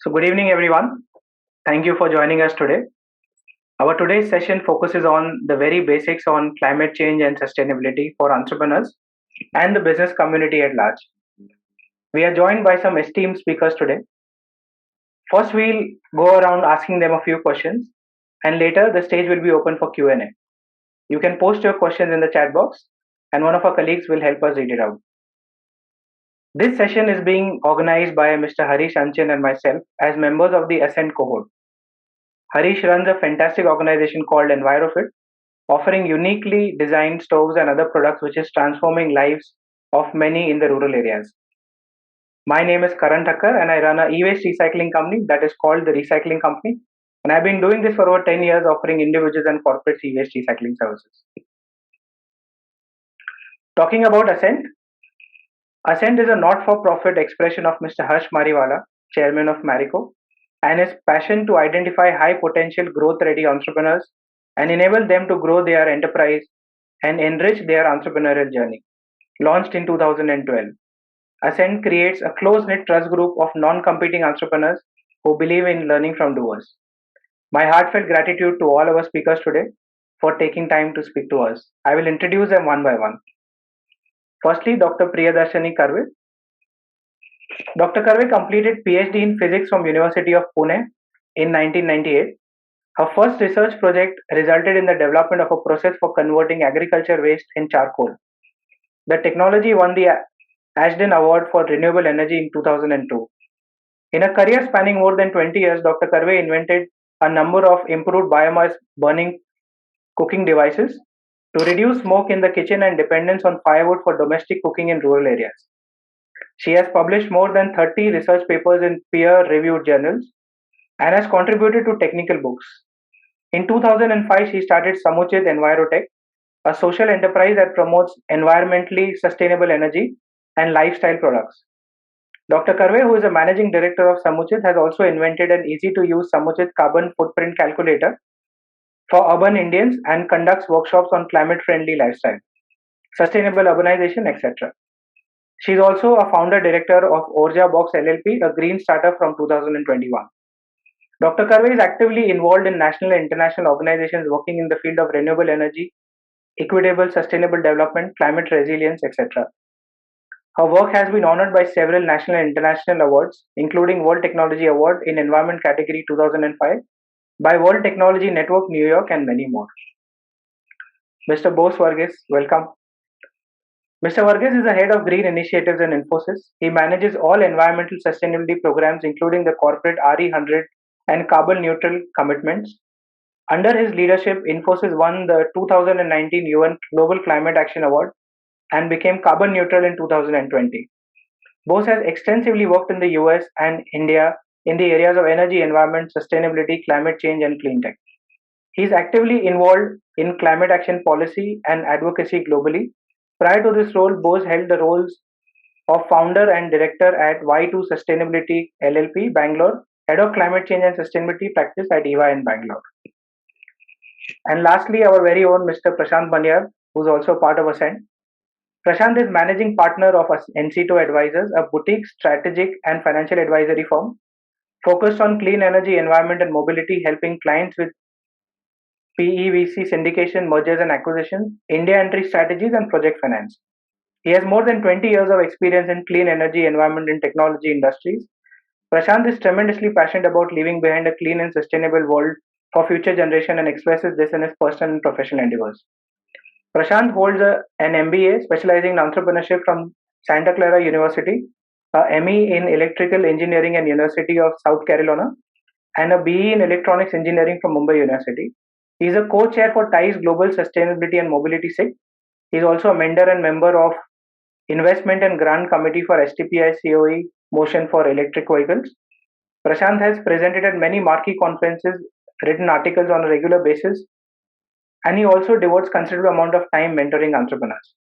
So, good evening, everyone. Thank you for joining us today. Our today's session focuses on the very basics on climate change and sustainability for entrepreneurs and the business community at large. We are joined by some esteemed speakers today. First, we'll go around asking them a few questions, and later the stage will be open for Q&A. You can post your questions in the chat box, and one of our colleagues will help us read it out. This session is being organized by Mr. Harish Anchin and myself as members of the Ascent cohort. Harish runs a fantastic organization called EnviroFit, offering uniquely designed stoves and other products which is transforming lives of many in the rural areas. My name is Karan Thakkar and I run a e-waste recycling company that is called the Recycling Company. And I've been doing this for over 10 years, offering individuals and corporates e-waste recycling services. Talking about Ascent, Ascent is a not-for-profit expression of Mr. Harsh Mariwala, chairman of Marico, and his passion to identify high-potential growth-ready entrepreneurs and enable them to grow their enterprise and enrich their entrepreneurial journey. Launched in 2012, Ascent creates a close-knit trust group of non-competing entrepreneurs who believe in learning from doers. My heartfelt gratitude to all our speakers today for taking time to speak to us. I will introduce them one by one. Firstly, Dr. Priyadarshini Karve. Dr. Karve completed PhD in physics from University of Pune in 1998. Her first research project resulted in the development of a process for converting agriculture waste in charcoal. The technology won the Ashden Award for Renewable Energy in 2002. In a career spanning more than 20 years, Dr. Karve invented a number of improved biomass burning cooking devices to reduce smoke in the kitchen and dependence on firewood for domestic cooking in rural areas. She has published more than 30 research papers in peer-reviewed journals and has contributed to technical books. In 2005, she started Samuchit Envirotech, a social enterprise that promotes environmentally sustainable energy and lifestyle products. Dr. Karve, who is a managing director of Samuchit, has also invented an easy-to-use Samuchit carbon footprint calculator for urban Indians and conducts workshops on climate-friendly lifestyle, sustainable urbanization, etc. She is also a founder director of Orja Box LLP, a green startup from 2021. Dr. Karve is actively involved in national and international organizations working in the field of renewable energy, equitable sustainable development, climate resilience, etc. Her work has been honored by several national and international awards, including World Technology Award in Environment category 2005 by World Technology Network New York and many more. Mr. Bose Varghese, welcome. Mr. Varghese is the head of Green Initiatives in Infosys. He manages all environmental sustainability programs, including the corporate RE100 and carbon neutral commitments. Under his leadership, Infosys won the 2019 UN Global Climate Action Award and became carbon neutral in 2020. Bose has extensively worked in the US and India in the areas of energy, environment, sustainability, climate change, and clean tech. He is actively involved in climate action policy and advocacy globally. Prior to this role, Bose held the roles of founder and director at Y2 Sustainability LLP, Bangalore, head of climate change and sustainability practice at EY in Bangalore. And lastly, our very own Mr. Prashant Banyar, who is also part of Ascent. Prashant is managing partner of NC2 Advisors, a boutique strategic and financial advisory firm focused on clean energy, environment, and mobility, helping clients with PEVC syndication, mergers and acquisitions, India entry strategies, and project finance. He has more than 20 years of experience in clean energy, environment, and technology industries. Prashant is tremendously passionate about leaving behind a clean and sustainable world for future generation and expresses this in his personal and professional endeavors. Prashant holds an MBA specializing in entrepreneurship from Santa Clara University, a ME in electrical engineering and University of South Carolina, and a BE in electronics engineering from Mumbai University. He is a co-chair for TIE's Global Sustainability and Mobility SIG. He is also a mentor and member of Investment and Grant Committee for STPI COE Motion for Electric Vehicles. Prashant has presented at many marquee conferences, written articles on a regular basis, and he also devotes considerable amount of time mentoring entrepreneurs.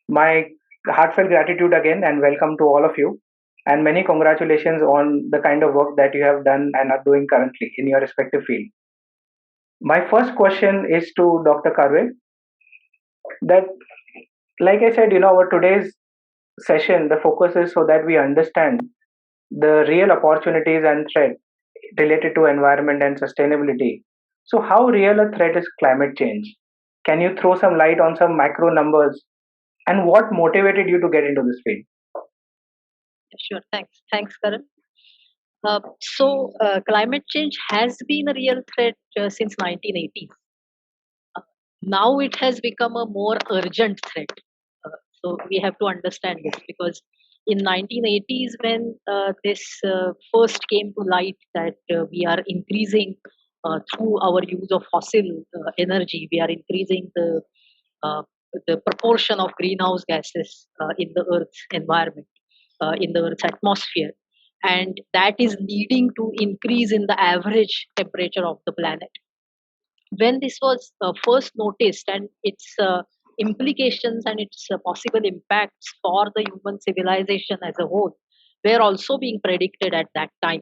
My heartfelt gratitude again and welcome to all of you, and many congratulations on the kind of work that you have done and are doing currently in your respective field. My first question is to Dr. Karve. That, like I said, our today's session, the focus is so that we understand the real opportunities and threat related to environment and sustainability. So, how real a threat is climate change? Can you throw some light on some macro numbers and what motivated you to get into this field? Sure. Thanks, Karan. Climate change has been a real threat since 1980s. Uh, Now it has become a more urgent threat. We have to understand this because in 1980s, when this first came to light that we are increasing through our use of fossil energy, we are increasing uh, the proportion of greenhouse gases in the Earth's environment, in the Earth's atmosphere, and that is leading to increase in the average temperature of the planet. When this was first noticed, and its implications and its possible impacts for the human civilization as a whole were also being predicted at that time.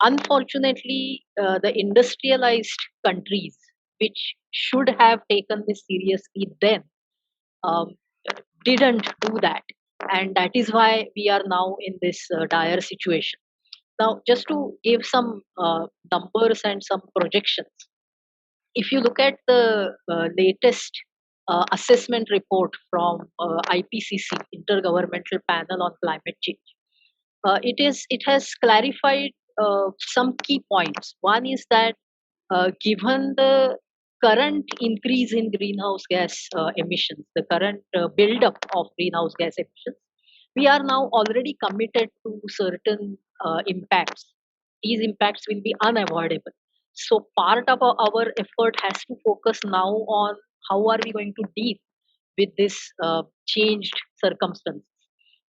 Unfortunately, the industrialized countries, which should have taken this seriously then, um, didn't do that. And that is why we are now in this dire situation. Now, just to give some numbers and some projections, if you look at the latest assessment report from IPCC, Intergovernmental Panel on Climate Change, it has clarified some key points. One is that given the current increase in greenhouse gas emissions, the current buildup of greenhouse gas emissions, we are now already committed to certain impacts. These impacts will be unavoidable. So part of our effort has to focus now on how are we going to deal with this changed circumstances,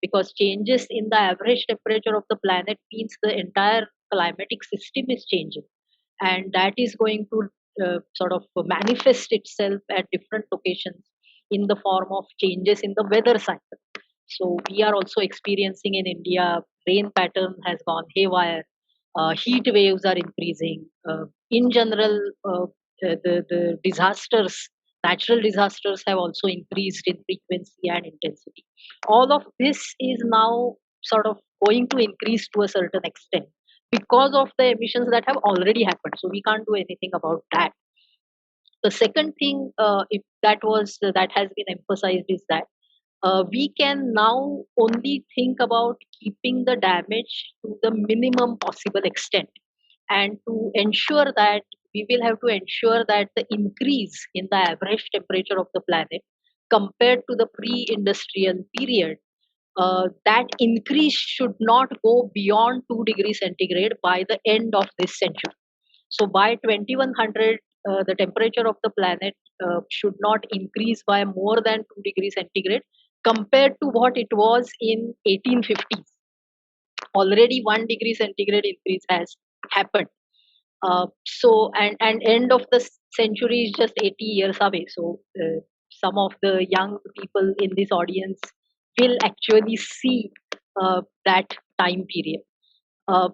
because changes in the average temperature of the planet means the entire climatic system is changing, and that is going to sort of manifest itself at different locations in the form of changes in the weather cycle. So we are also experiencing in India, rain pattern has gone haywire, heat waves are increasing. In general, the disasters, natural disasters have also increased in frequency and intensity. All of this is now sort of going to increase to a certain extent because of the emissions that have already happened. So we can't do anything about that. The second thing, if that has been emphasized, is that we can now only think about keeping the damage to the minimum possible extent, and to ensure that we will have to ensure that the increase in the average temperature of the planet compared to the pre-industrial period, that increase should not go beyond 2 degrees centigrade by the end of this century. So by 2100, the temperature of the planet should not increase by more than 2 degrees centigrade compared to what it was in 1850s. Already 1 degree centigrade increase has happened. And end of the century is just 80 years away. So some of the young people in this audience will actually see that time period.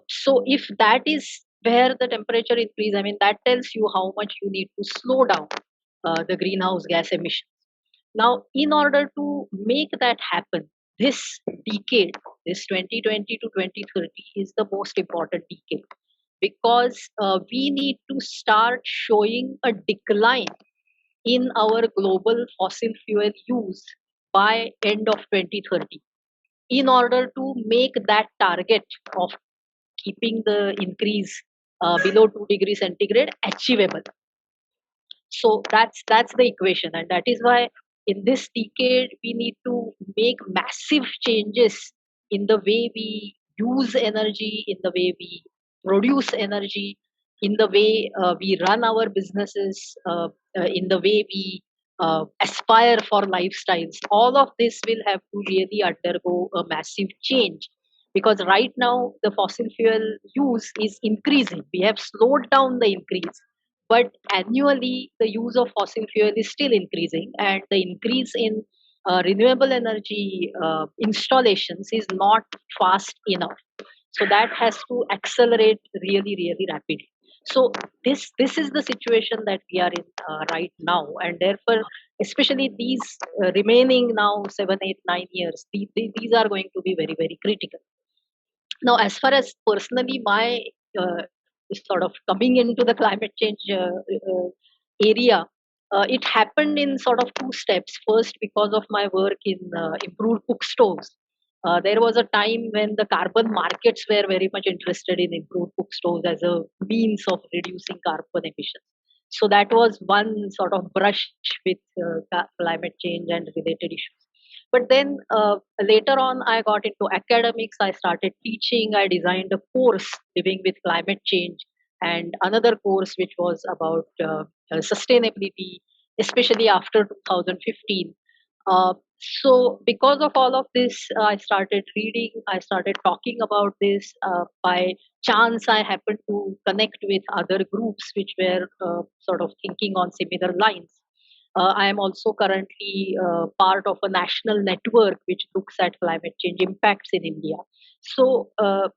So if that is where the temperature increase, I mean, that tells you how much you need to slow down the greenhouse gas emissions. Now, in order to make that happen, this decade, this 2020 to 2030, is the most important decade, because we need to start showing a decline in our global fossil fuel use by end of 2030, in order to make that target of keeping the increase below 2 degrees centigrade achievable. So that's the equation, and that is why in this decade we need to make massive changes in the way we use energy, in the way we produce energy, in the way we run our businesses, in the way we aspire for lifestyles. All of this will have to really undergo a massive change, because right now the fossil fuel use is increasing. We have slowed down the increase, but annually the use of fossil fuel is still increasing, and the increase in renewable energy installations is not fast enough. So that has to accelerate really, really rapidly. So this is the situation that we are in right now, and therefore, especially these remaining now 7, 8, 9 years, these are going to be very, very critical. Now, as far as personally my uh, sort of coming into the climate change area, it happened in sort of two steps. First, because of my work in improved cook stoves. There was a time when the carbon markets were very much interested in improved cook stoves as a means of reducing carbon emissions. So that was one sort of brush with climate change and related issues. But then later on, I got into academics. I started teaching. I designed a course, living with climate change, and another course which was about sustainability, especially after 2015. So because of all of this, I started reading. I started talking about this. By chance, I happened to connect with other groups which were sort of thinking on similar lines. I am also currently part of a national network which looks at climate change impacts in India. So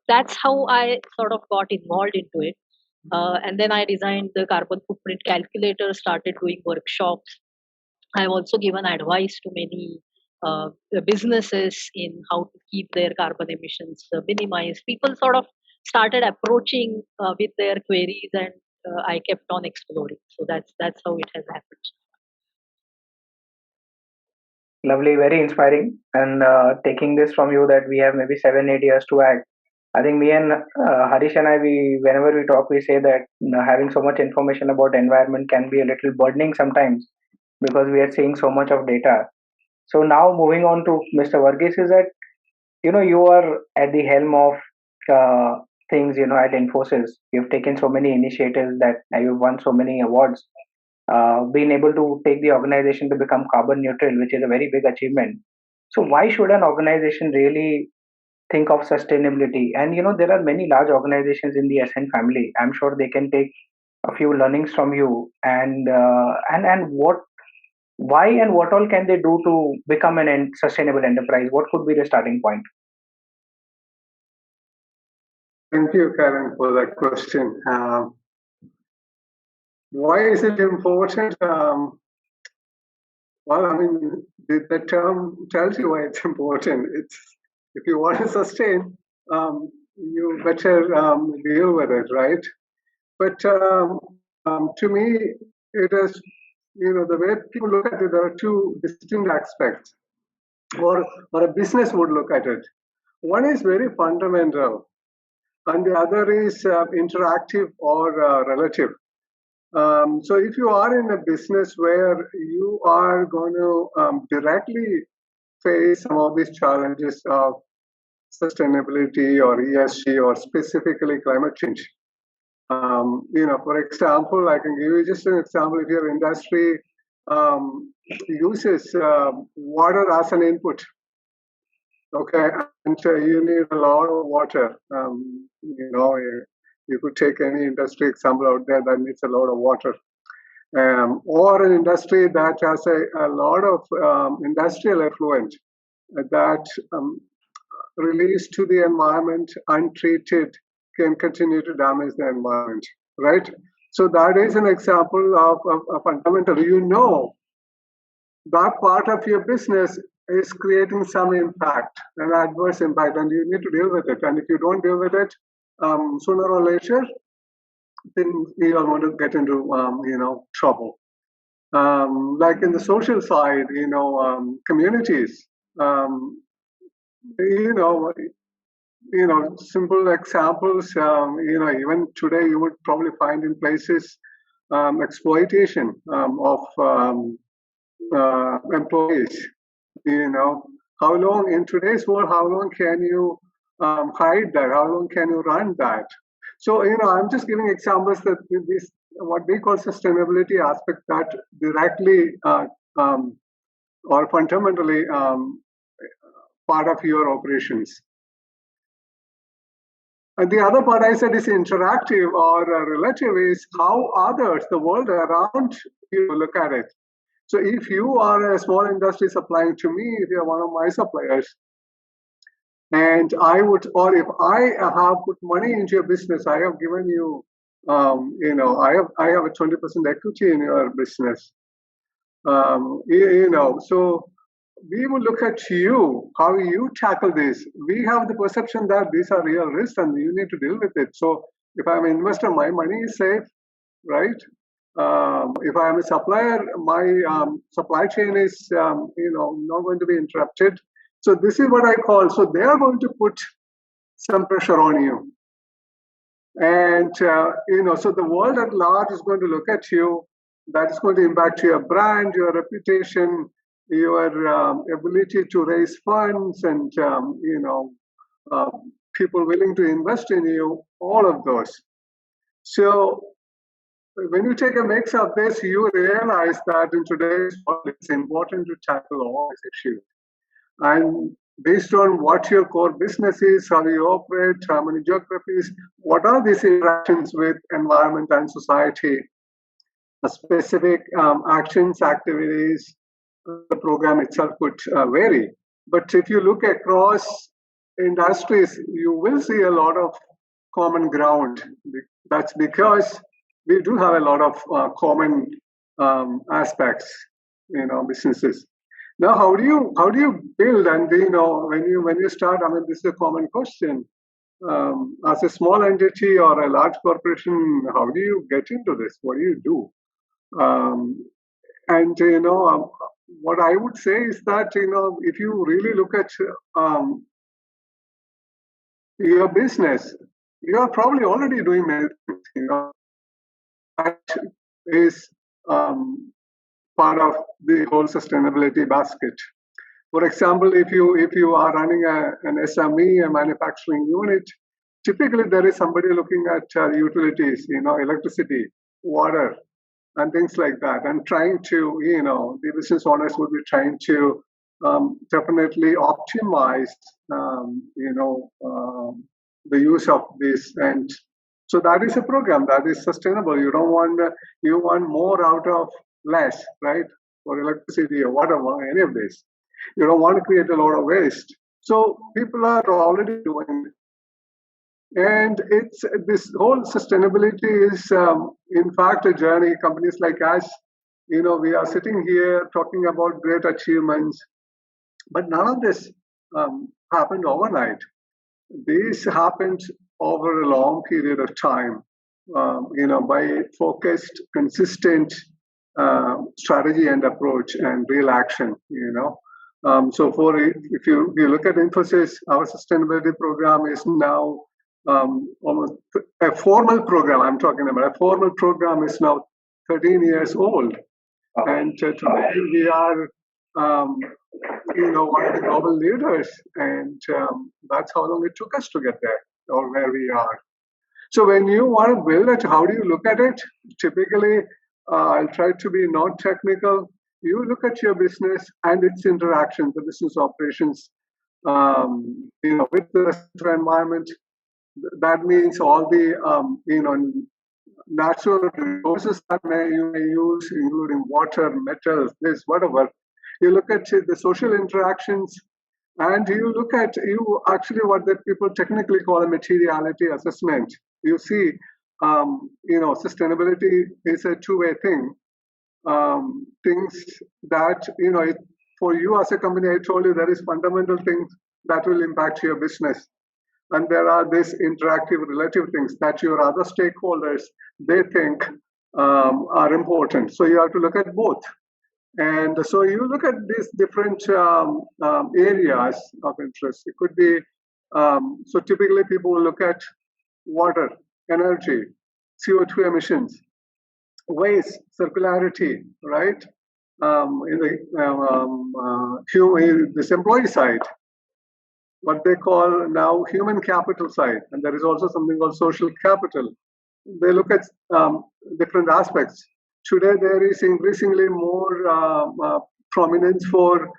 that's how I sort of got involved into it. And then I designed the carbon footprint calculator, started doing workshops. I've also given advice to many businesses in how to keep their carbon emissions minimized. People sort of started approaching with their queries, and I kept on exploring. So that's how it has happened. Lovely, very inspiring. And taking this from you that we have maybe 7 8 years to act. I think me and Harish and I, we whenever we talk, we say that having so much information about environment can be a little burdening sometimes because we are seeing so much of data. So now moving on to Mr. Varghese, is that you are at the helm of things at Infosys. You've taken so many initiatives that you've won so many awards, been able to take the organization to become carbon neutral, which is a very big achievement. So why should an organization really think of sustainability? And there are many large organizations in the Ascent family. I'm sure they can take a few learnings from you. And why and what all can they do to become an sustainable enterprise? What could be the starting point? Thank you, Karen, for that question. Why is it important? Well, I mean, the term tells you why it's important. It's if you want to sustain, you better deal with it, right? But to me, it is the way people look at it. There are two distinct aspects, or a business would look at it. One is very fundamental, and the other is interactive or relative. So if you are in a business where you are going to directly face some of these challenges of sustainability or ESG or specifically climate change, for example, I can give you just an example. If your industry uses water as an input, okay, and you need a lot of water, you could take any industry example out there that needs a lot of water. Or an industry that has a lot of industrial effluent that released to the environment untreated can continue to damage the environment, right? So that is an example of a fundamental. That part of your business is creating some impact, an adverse impact, and you need to deal with it. And if you don't deal with it, sooner or later, then you are going to get into trouble. Like in the social side, communities, simple examples. Even today you would probably find in places exploitation of employees. How long in today's world? How long can you hide that? How long can you run that? So I'm just giving examples that this what we call sustainability aspect that directly or fundamentally part of your operations. And the other part I said is interactive or relative is how others, the world around you, look at it. So if you are a small industry supplying to me, if you're one of my suppliers, and I would, or if I have put money into your business, I have given you, I have a 20% equity in your business. So we will look at you, how you tackle this. We have the perception that these are real risks and you need to deal with it. So if I'm an investor, my money is safe, right? If I'm a supplier, my supply chain is, not going to be interrupted. So this is what I call. So they are going to put some pressure on you, and so the world at large is going to look at you. That is going to impact your brand, your reputation, your ability to raise funds, and uh, people willing to invest in you. All of those. So when you take a mix of this, you realize that in today's world, it's important to tackle all these issues. And based on what your core business is, how you operate, how many geographies, what are these interactions with environment and society, specific actions, activities, the program itself could vary. But if you look across industries, you will see a lot of common ground. That's because we do have a lot of common aspects in our businesses. Now, how do you build? And when you start, I mean, this is a common question. As a small entity or a large corporation, how do you get into this? What do you do? And what I would say is that if you really look at um, your business, you are probably already doing many things. That is part of the whole sustainability basket. For example, if you are running an SME, a manufacturing unit, typically there is somebody looking at utilities, electricity, water, and things like that, and trying to, the business owners would be trying to definitely optimize, the use of this, and so that is a program that is sustainable. You don't want you want more out of less, right? For electricity or water, or any of this, you don't want to create a lot of waste. So people are already doing and it's this whole sustainability is, in fact, a journey. Companies like us, we are sitting here talking about great achievements, but none of this happened overnight. This happened over a long period of time, by focused, consistent strategy and approach and real action. So if you look at Infosys, our sustainability program is now almost a formal program. I'm talking about a formal program is now 13 years old, and today we are, one of the global leaders, and that's how long it took us to get there or where we are. So when you want to build it, how do you look at it? Typically, I'll try to be not technical. You look at your business and its interactions, the business operations, with the environment. That means all the natural resources that you may use, including water, metals, this, whatever. You look at the social interactions, and you look at actually what that people technically call a materiality assessment. You see, sustainability is a two-way thing. Things that for you as a company, I told you there is fundamental things that will impact your business, and there are these interactive relative things that your other stakeholders they think are important. So you have to look at both. And so you look at these different areas of interest. It could be, so typically people will look at water, energy, CO2 emissions, waste, circularity, right? In this employee side, what they call now human capital side, and there is also something called social capital. They look at different aspects. Today, there is increasingly more prominence for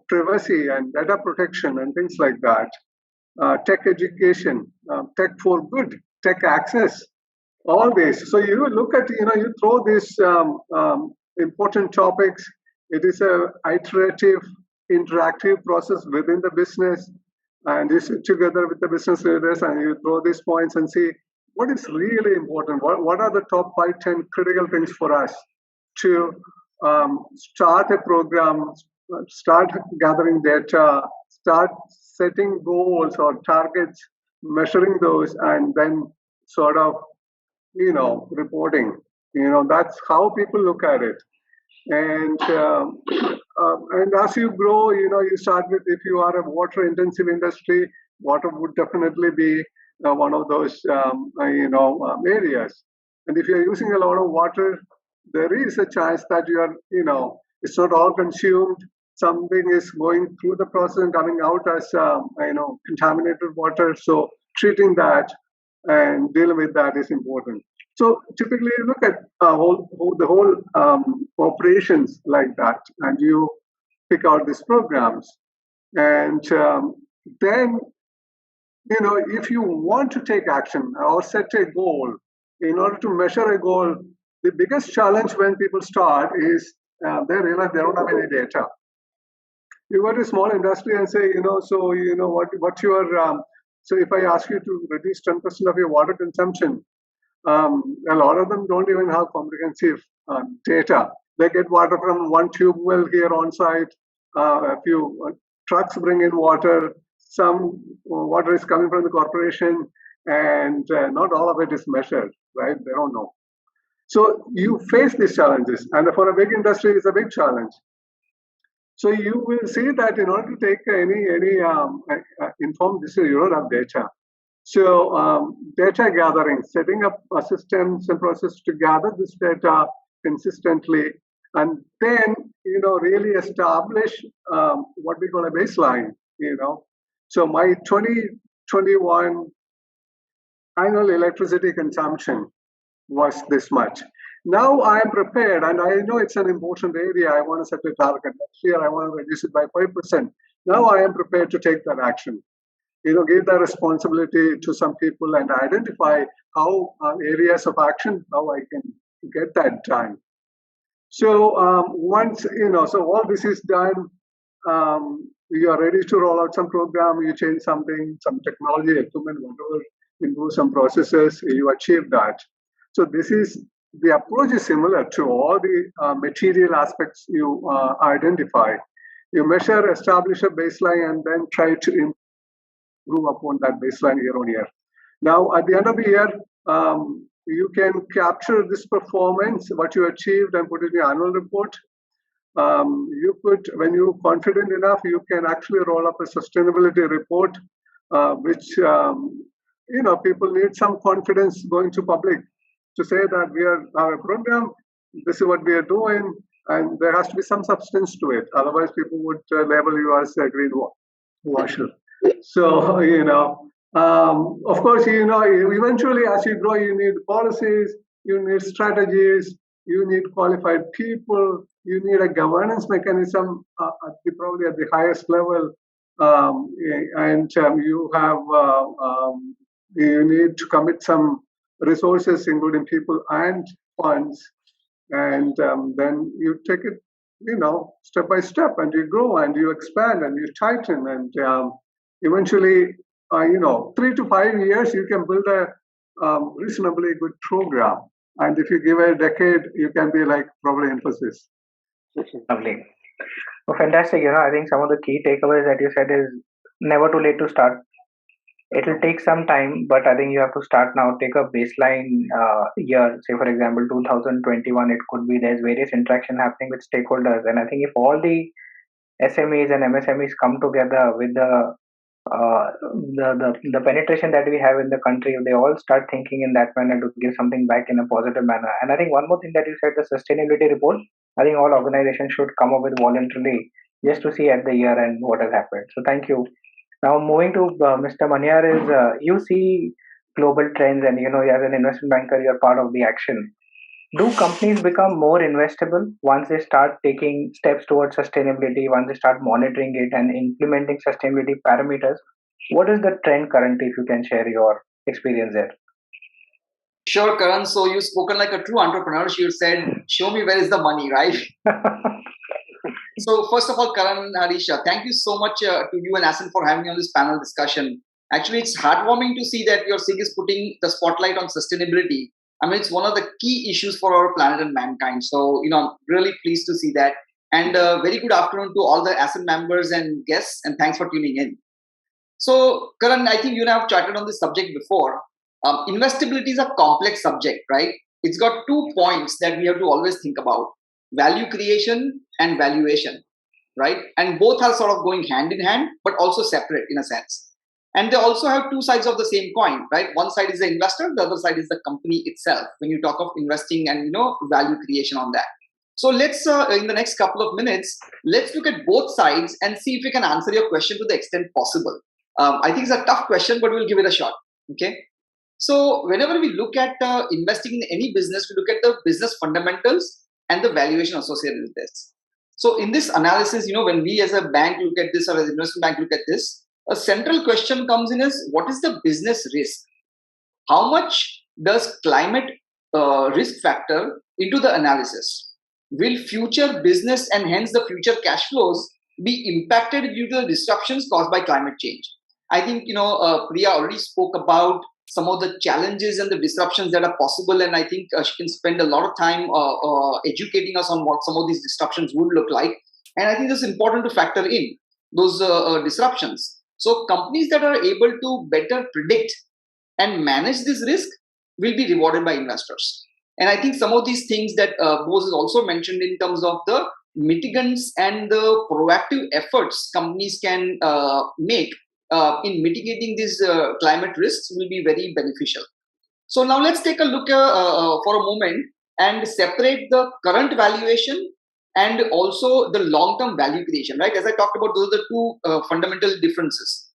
privacy and data protection and things like that. Tech education, tech for good, tech access, all this. So you look at, you throw these important topics. It is a iterative, interactive process within the business, and you sit together with the business leaders and you throw these points and see what is really important. What are the top 5, 10 critical things for us to start a program, start gathering data, start setting goals or targets, measuring those, and then sort of, reporting. That's how people look at it. And as you grow, you start with, if you are a water intensive industry, water would definitely be one of those areas. And if you're using a lot of water, there is a chance that you are, it's not all consumed. Something is going through the process and coming out as contaminated water. So treating that and dealing with that is important. So typically, you look at the whole operations like that, and you pick out these programs. And then, if you want to take action or set a goal, in order to measure a goal, the biggest challenge when people start is they realize they don't have any data. You go to a small industry and say, what's your so if I ask you to reduce 10% of your water consumption, a lot of them don't even have comprehensive data. They get water from one tube well here on site. A few trucks bring in water. Some water is coming from the corporation, and not all of it is measured, right? They don't know. So you face these challenges, and for a big industry, it's a big challenge. So you will see that in order to take any informed decision, you don't have data. So data gathering, setting up systems and processes to gather this data consistently, and then really establish what we call a baseline. So my 2021 annual electricity consumption was this much. Now I am prepared, and I know it's an important area. I want to set a target. Next year I want to reduce it by 5%. Now I am prepared to take that action. Give that responsibility to some people and identify how areas of action, how I can get that done. So once, so all this is done, you are ready to roll out some program, you change something, some technology, equipment, whatever, improve some processes, you achieve that. So the approach is similar to all the material aspects you identify. You measure, establish a baseline, and then try to improve upon that baseline year on year. Now, at the end of the year, you can capture this performance, what you achieved, and put it in your annual report. You could, when you're confident enough, you can actually roll up a sustainability report, which people need some confidence going to public to say that we have a program, this is what we are doing, and there has to be some substance to it. Otherwise, people would label you as a greenwasher. So, of course, eventually as you grow, you need policies, you need strategies, you need qualified people, you need a governance mechanism probably at the highest level, and you need to commit some resources, including people and funds, and then you take it, step by step, and you grow and you expand and you tighten, and eventually, 3 to 5 years, you can build a reasonably good program. And if you give it a decade, you can be like probably Infosys. Lovely. Oh, fantastic. I think some of the key takeaways that you said is never too late to start. It will take some time, but I think you have to start now. Take a baseline year, say for example 2021. It could be there's various interaction happening with stakeholders, and I think if all the SMEs and MSMEs come together with the penetration that we have in the country, they all start thinking in that manner to give something back in a positive manner. And I think one more thing that you said, the sustainability report, I think all organizations should come up with voluntarily just to see at the year end what has happened. So thank you. Now moving to Mr. Manyar, is you see global trends, and as an investment banker, you're part of the action. Do companies become more investable once they start taking steps towards sustainability, once they start monitoring it and implementing sustainability parameters? What is the trend currently, if you can share your experience there? Sure, Karan. So you've spoken like a true entrepreneur. You said, show me where is the money, right? So first of all, Karan, Harisha, thank you so much to you and Ascent for having me on this panel discussion. Actually, it's heartwarming to see that your SIG is putting the spotlight on sustainability. I mean, it's one of the key issues for our planet and mankind. So, I'm really pleased to see that. And very good afternoon to all the Ascent members and guests, and thanks for tuning in. So, Karan, I think you and I have chatted on this subject before. Investability is a complex subject, right? It's got 2 points that we have to always think about: value creation and valuation, right? And both are sort of going hand in hand, but also separate in a sense. And they also have two sides of the same coin, right? One side is the investor, the other side is the company itself. When you talk of investing and value creation on that. So let's in the next couple of minutes, let's look at both sides and see if we can answer your question to the extent possible. I think it's a tough question, but we'll give it a shot. Okay. So whenever we look at investing in any business, we look at the business fundamentals and the valuation associated with this. So in this analysis, when we as a bank look at this or as an investment bank look at this, a central question comes in is, what is the business risk? How much does climate risk factor into the analysis? Will future business and hence the future cash flows be impacted due to the disruptions caused by climate change? I think, Priya already spoke about some of the challenges and the disruptions that are possible. And I think she can spend a lot of time educating us on what some of these disruptions would look like. And I think it's important to factor in those disruptions. So companies that are able to better predict and manage this risk will be rewarded by investors. And I think some of these things that Bose has also mentioned in terms of the mitigants and the proactive efforts companies can make in mitigating these climate risks will be very beneficial. So now let's take a look for a moment and separate the current valuation and also the long-term value creation, right? As I talked about, those are the two fundamental differences.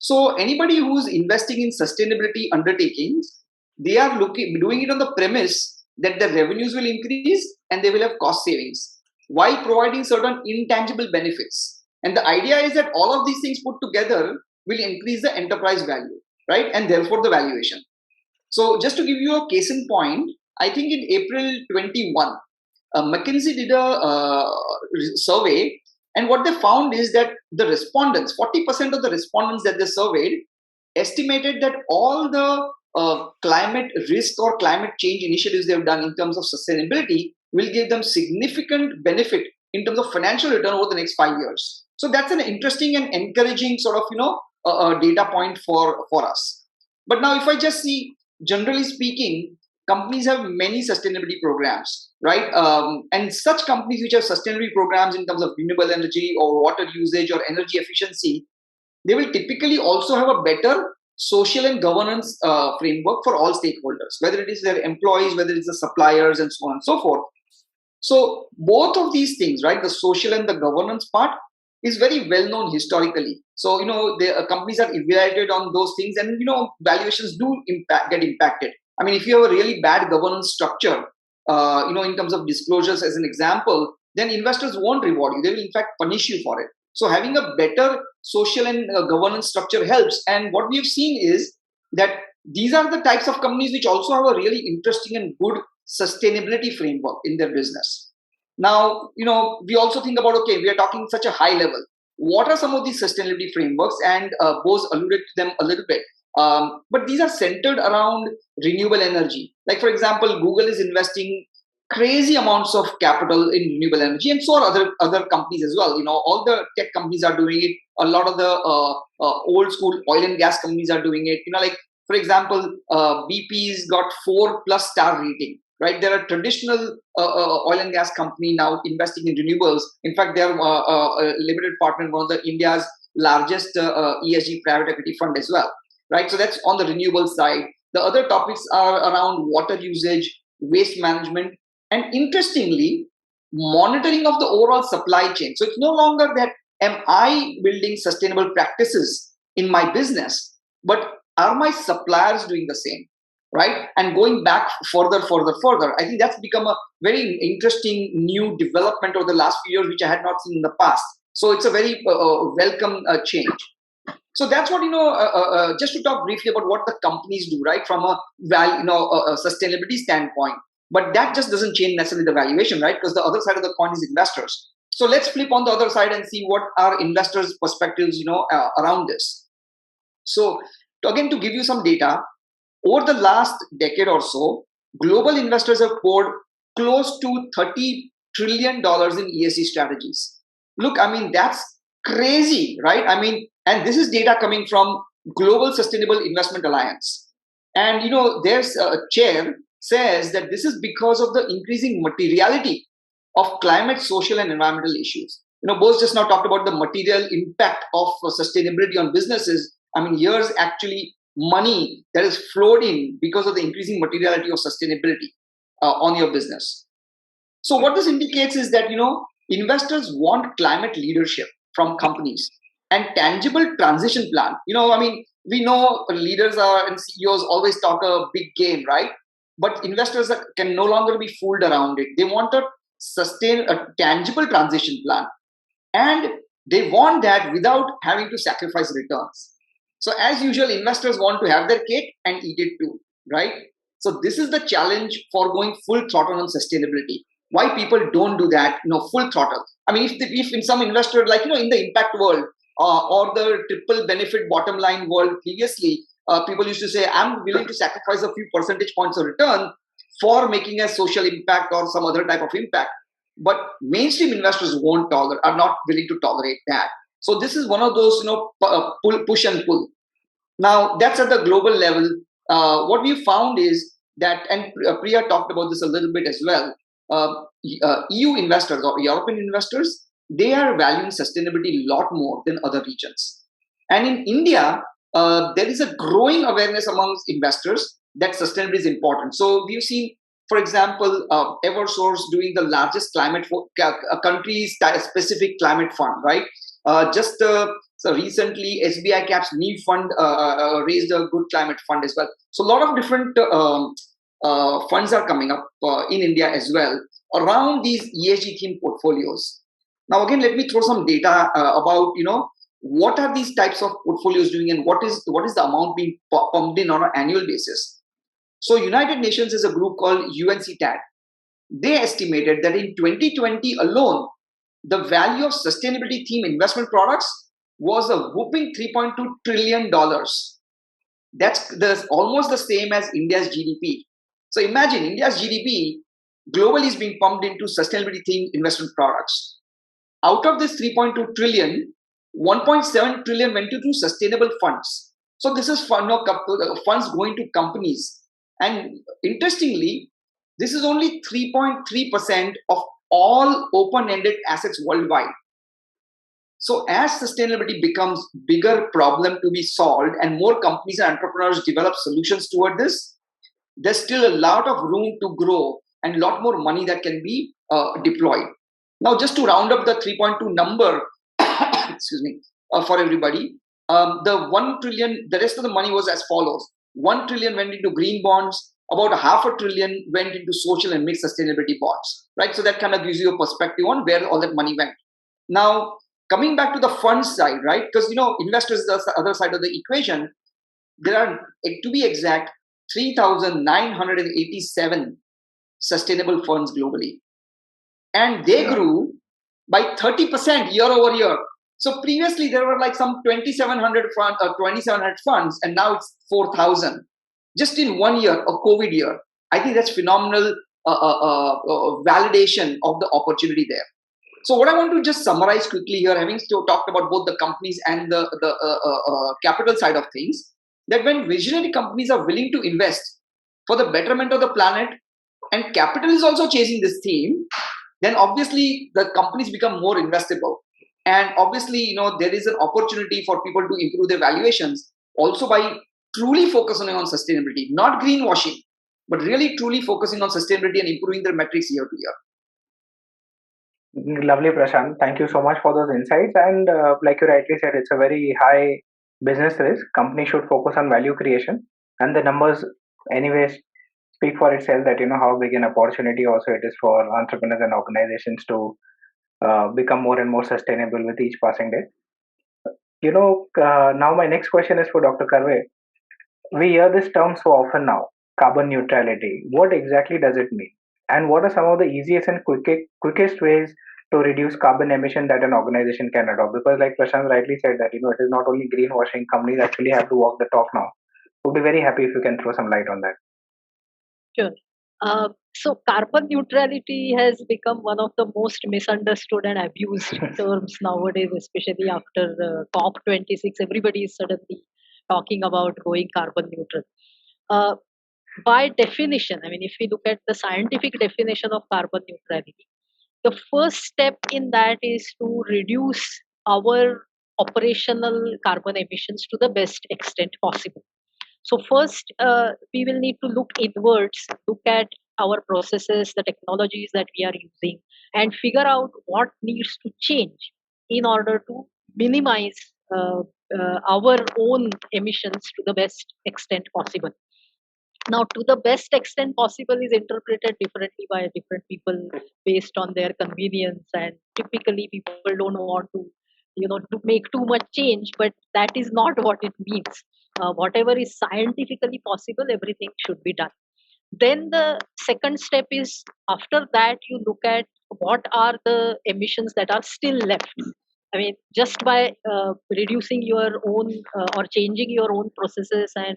So anybody who's investing in sustainability undertakings, they are doing it on the premise that the revenues will increase and they will have cost savings while providing certain intangible benefits. And the idea is that all of these things put together will increase the enterprise value, right? And therefore the valuation. So just to give you a case in point, I think in April 21, McKinsey did a survey, and what they found is that the respondents, 40% of the respondents that they surveyed, estimated that all the climate risk or climate change initiatives they've done in terms of sustainability will give them significant benefit in terms of financial return over the next 5 years. So that's an interesting and encouraging sort of data point for us. But now if I just see, generally speaking, companies have many sustainability programs, right? And such companies which have sustainability programs in terms of renewable energy or water usage or energy efficiency, they will typically also have a better social and governance framework for all stakeholders, whether it is their employees, whether it's the suppliers, and so on and so forth. So both of these things, right, the social and the governance part is very well known historically. So, the companies are evaluated on those things, and, valuations do get impacted. I mean, if you have a really bad governance structure, in terms of disclosures as an example, then investors won't reward you. They will in fact punish you for it. So having a better social and governance structure helps. And what we have seen is that these are the types of companies which also have a really interesting and good sustainability framework in their business. Now, we also think about, okay, we are talking such a high level. What are some of these sustainability frameworks? And Bose alluded to them a little bit. But these are centered around renewable energy. Like, for example, Google is investing crazy amounts of capital in renewable energy, and so are other companies as well. All the tech companies are doing it. A lot of the old school oil and gas companies are doing it. Like, for example, BP's got 4+ star rating. Right, there are traditional oil and gas company now investing in renewables. In fact, they are a limited partner in one of the India's largest ESG private equity fund as well. Right, so that's on the renewable side. The other topics are around water usage, waste management, and interestingly, monitoring of the overall supply chain. So it's no longer that am I building sustainable practices in my business, but are my suppliers doing the same? Right, and going back further, I think that's become a very interesting new development over the last few years, which I had not seen in the past. So it's a very welcome change. So that's what just to talk briefly about what the companies do, right, from a a sustainability standpoint. But that just doesn't change necessarily the valuation, right? Because the other side of the coin is investors. So let's flip on the other side and see what are investors' perspectives, around this. So again, to give you some data. Over the last decade or so, global investors have poured close to $30 trillion in ESG strategies. Look, I mean, that's crazy, right? I mean, and this is data coming from Global Sustainable Investment Alliance. And, there's a chair says that this is because of the increasing materiality of climate, social, and environmental issues. Bose just now talked about the material impact of sustainability on businesses. I mean, here's actually money that is flowed in because of the increasing materiality of sustainability on your business. So what this indicates is that, investors want climate leadership from companies and tangible transition plan. I mean, we know leaders and CEOs always talk a big game, right? But investors can no longer be fooled around it. They want a tangible transition plan. And they want that without having to sacrifice returns. So as usual, investors want to have their cake and eat it too, right? So this is the challenge for going full throttle on sustainability. Why people don't do that, full throttle. I mean, if in some investor, like, in the impact world or the triple benefit bottom line world previously, people used to say, I'm willing to sacrifice a few percentage points of return for making a social impact or some other type of impact. But mainstream investors are not willing to tolerate that. So this is one of those, push and pull. Now, that's at the global level. What we found is that, and Priya talked about this a little bit as well, EU investors or European investors, they are valuing sustainability a lot more than other regions. And in India, there is a growing awareness amongst investors that sustainability is important. So we've seen, for example, Eversource doing the largest country-specific climate fund, right? So recently, SBI Cap's new fund raised a good climate fund as well. So a lot of different funds are coming up in India as well around these ESG themed portfolios. Now, again, let me throw some data about, what are these types of portfolios doing and what is the amount being pumped in on an annual basis. So United Nations is a group called UNCTAD. They estimated that in 2020 alone, the value of sustainability themed investment products was a whooping $3.2 trillion. That's almost the same as India's GDP. So imagine India's GDP globally is being pumped into sustainability themed investment products. Out of this 3.2 trillion, 1.7 trillion went into sustainable funds. So this is funds going to companies. And interestingly, this is only 3.3% of all open-ended assets worldwide. So as sustainability becomes bigger problem to be solved and more companies and entrepreneurs develop solutions toward this, there's still a lot of room to grow and a lot more money that can be deployed. Now, just to round up the 3.2 number, excuse me, for everybody, the 1 trillion, the rest of the money was as follows. 1 trillion went into green bonds, about $500 billion went into social and mixed sustainability bonds, right? So that kind of gives you a perspective on where all that money went. Now, coming back to the fund side, right? Because, investors are the other side of the equation. There are, to be exact, 3,987 sustainable funds globally. And they grew by 30% year over year. So previously there were like some 2,700 funds, and now it's 4,000. Just in 1 year, a COVID year. I think that's phenomenal validation of the opportunity there. So what I want to just summarize quickly here, having talked about both the companies and the capital side of things, that when visionary companies are willing to invest for the betterment of the planet, and capital is also chasing this theme, then obviously the companies become more investable. And obviously, there is an opportunity for people to improve their valuations also by truly focusing on sustainability, not greenwashing, but really truly focusing on sustainability and improving their metrics year to year. Lovely, Prashant. Thank you so much for those insights. And like you rightly said, it's a very high business risk. Companies should focus on value creation, and the numbers, anyways, speak for itself. That how big an opportunity also it is for entrepreneurs and organizations to become more and more sustainable with each passing day. Now my next question is for Dr. Karve. We hear this term so often now, carbon neutrality. What exactly does it mean? And what are some of the easiest and quickest ways to reduce carbon emission that an organization can adopt? Because like Prashant rightly said that, it is not only greenwashing, companies actually have to walk the talk now. We'll be very happy if you can throw some light on that. Sure. So carbon neutrality has become one of the most misunderstood and abused terms nowadays, especially after COP26. Everybody is suddenly talking about going carbon neutral. Uh, by definition, I mean, if we look at the scientific definition of carbon neutrality, the first step in that is to reduce our operational carbon emissions to the best extent possible. So first, we will need to look inwards, look at our processes, the technologies that we are using, and figure out what needs to change in order to minimize our own emissions to the best extent possible. Now, to the best extent possible is interpreted differently by different people based on their convenience, and typically people don't want to, to make too much change, but that is not what it means. Whatever is scientifically possible, everything should be done. Then the second step is, after that you look at what are the emissions that are still left. I mean, just by reducing your own or changing your own processes and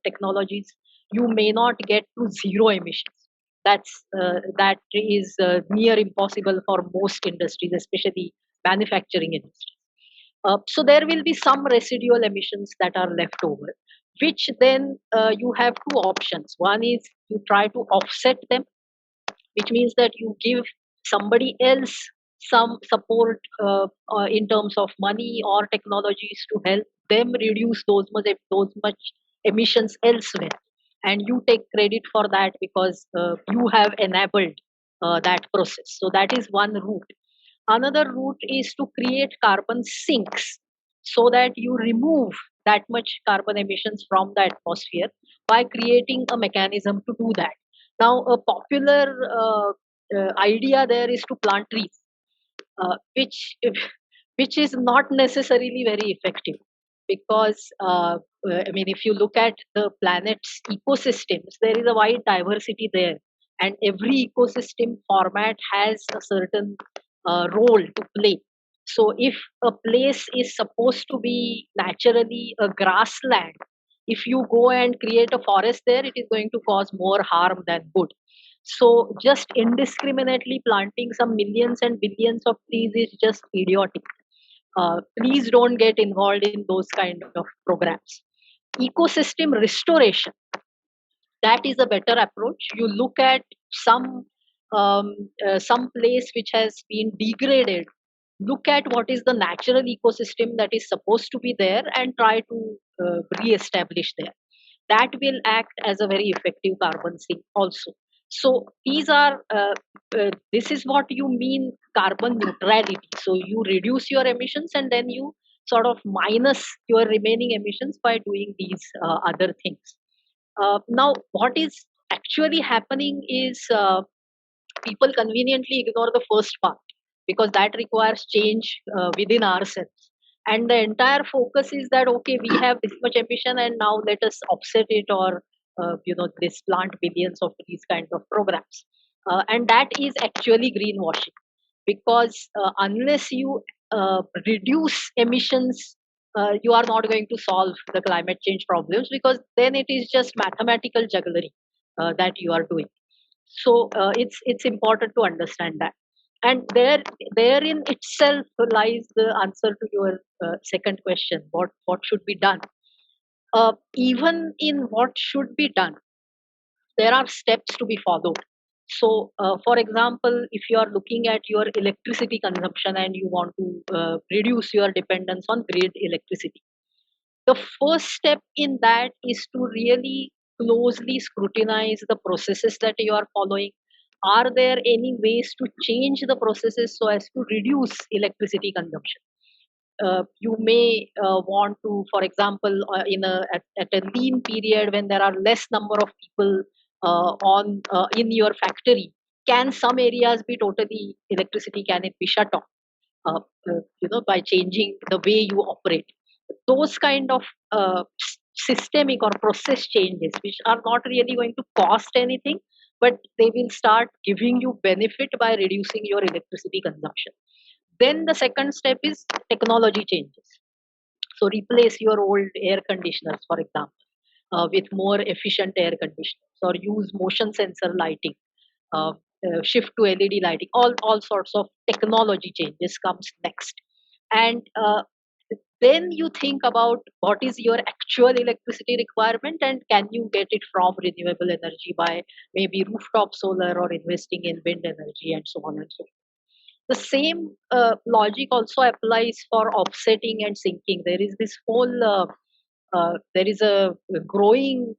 technologies, you may not get to zero emissions. That is near impossible for most industries, especially manufacturing industries. So there will be some residual emissions that are left over, which then you have two options. One is you try to offset them, which means that you give somebody else some support in terms of money or technologies to help them reduce those much emissions elsewhere, and you take credit for that because you have enabled that process. So that is one route. Another route is to create carbon sinks so that you remove that much carbon emissions from the atmosphere by creating a mechanism to do that. Now, a popular idea there is to plant trees, which is not necessarily very effective, because I mean, if you look at the planet's ecosystems, there is a wide diversity there, and every ecosystem format has a certain role to play. So if a place is supposed to be naturally a grassland, if you go and create a forest there, it is going to cause more harm than good. So just indiscriminately planting some millions and billions of trees is just idiotic. Please don't get involved in those kind of programs. Ecosystem restoration, that is a better approach. You look at some place which has been degraded, look at what is the natural ecosystem that is supposed to be there and try to re-establish there. That will act as a very effective carbon sink also. So these are this is what you mean carbon neutrality. So you reduce your emissions and then you sort of minus your remaining emissions by doing these other things. Now, what is actually happening is people conveniently ignore the first part because that requires change within ourselves. And the entire focus is that, okay, we have this much emission and now let us offset it, or this plant billions of these kind of programs. And that is actually greenwashing, because unless you reduce emissions, you are not going to solve the climate change problems, because then it is just mathematical jugglery that you are doing. So it's important to understand that, and therein itself lies the answer to your second question: what should be done. Even in what should be done, there are steps to be followed. So, for example, if you are looking at your electricity consumption and you want to reduce your dependence on grid electricity, the first step in that is to really closely scrutinize the processes that you are following. Are there any ways to change the processes so as to reduce electricity consumption? You may want to, for example, at a lean period when there are less number of people on in your factory, can some areas be totally electricity? Can it be shut off? By changing the way you operate. Those kind of systemic or process changes, which are not really going to cost anything, but they will start giving you benefit by reducing your electricity consumption. Then the second step is technology changes. So replace your old air conditioners, for example. with more efficient air conditioners, or use motion sensor lighting, uh, shift to LED lighting. All sorts of technology changes comes next, and then you think about what is your actual electricity requirement, and can you get it from renewable energy by maybe rooftop solar or investing in wind energy and so on and so forth. The same logic also applies for offsetting and sinking. There is this whole there is a growing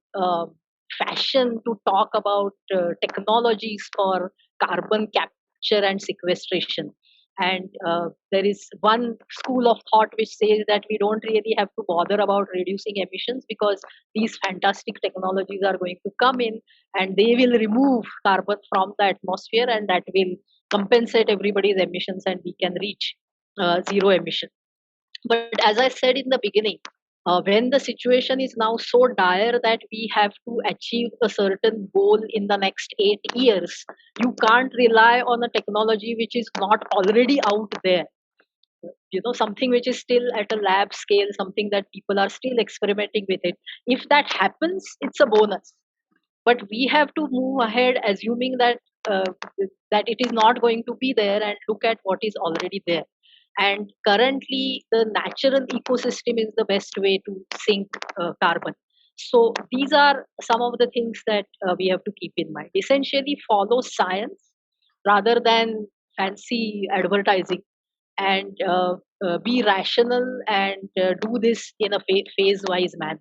fashion to talk about technologies for carbon capture and sequestration. And there is one school of thought which says that we don't really have to bother about reducing emissions, because these fantastic technologies are going to come in and they will remove carbon from the atmosphere, and that will compensate everybody's emissions and we can reach zero emission. But as I said in the beginning, when the situation is now so dire that we have to achieve a certain goal in the next 8 years, you can't rely on a technology which is not already out there. Something which is still at a lab scale, something that people are still experimenting with it. If that happens, it's a bonus. But we have to move ahead assuming uh, that it is not going to be there, and look at what is already there. And currently the natural ecosystem is the best way to sink carbon. So these are some of the things that we have to keep in mind. Essentially follow science rather than fancy advertising, and be rational, and do this in a phase wise manner.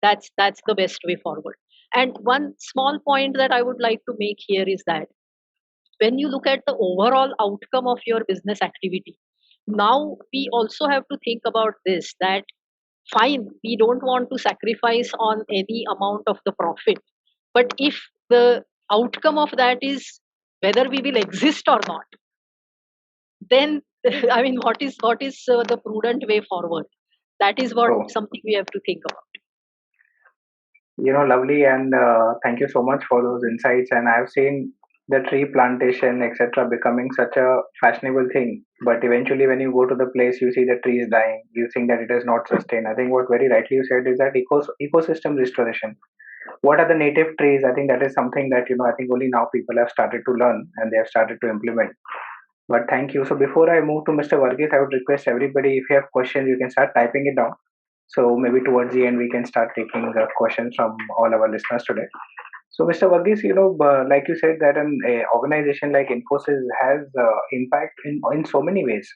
That's the best way forward. And one small point that I would like to make here is that when you look at the overall outcome of your business activity, now we also have to think about this, that fine, we don't want to sacrifice on any amount of the profit, but if the outcome of that is whether we will exist or not, then I mean, what is the prudent way forward? That is what So, something we have to think about. lovely, and thank you so much for those insights. And I've seen the tree plantation, etc., becoming such a fashionable thing. But eventually, when you go to the place, you see the trees dying. You think that it is not sustained. I think what very rightly you said is that ecosystem restoration. What are the native trees? I think that is something that I think only now people have started to learn and they have started to implement. But thank you. So before I move to Mr. Varghese, I would request everybody, if you have questions, you can start typing it down. So maybe towards the end, we can start taking questions from all our listeners today. So, Mr. Varghese, like you said, that an organization like Infosys has impact in so many ways,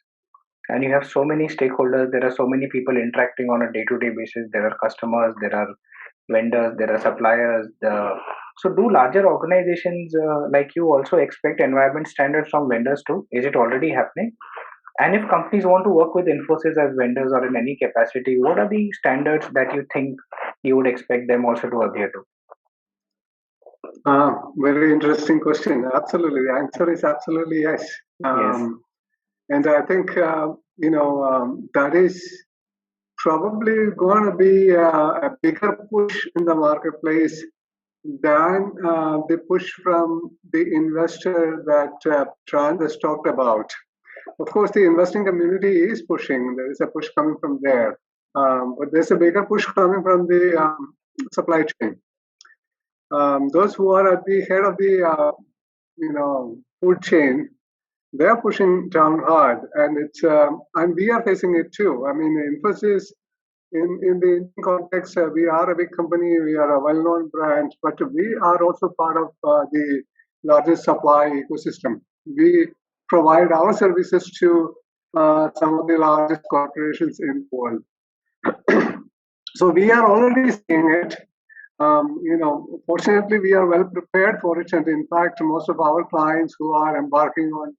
and you have so many stakeholders. There are so many people interacting on a day-to-day basis. There are customers, there are vendors, there are suppliers. So, do larger organizations like you also expect environment standards from vendors too? Is it already happening? And if companies want to work with Infosys as vendors or in any capacity, what are the standards that you think you would expect them also to adhere to? Very interesting question. Absolutely. The answer is absolutely yes. Yes. And I think, that is probably going to be a bigger push in the marketplace than the push from the investor that Trans has talked about. Of course, the investing community is pushing. There is a push coming from there. But there's a bigger push coming from the supply chain. Those who are at the head of the food chain, they are pushing down hard, and it's and we are facing it too. I mean, Infosys in the Indian context, we are a big company, we are a well-known brand, but we are also part of the largest supply ecosystem. We provide our services to some of the largest corporations in the world. So we are already seeing it. Fortunately, we are well prepared for it, and in fact, most of our clients who are embarking on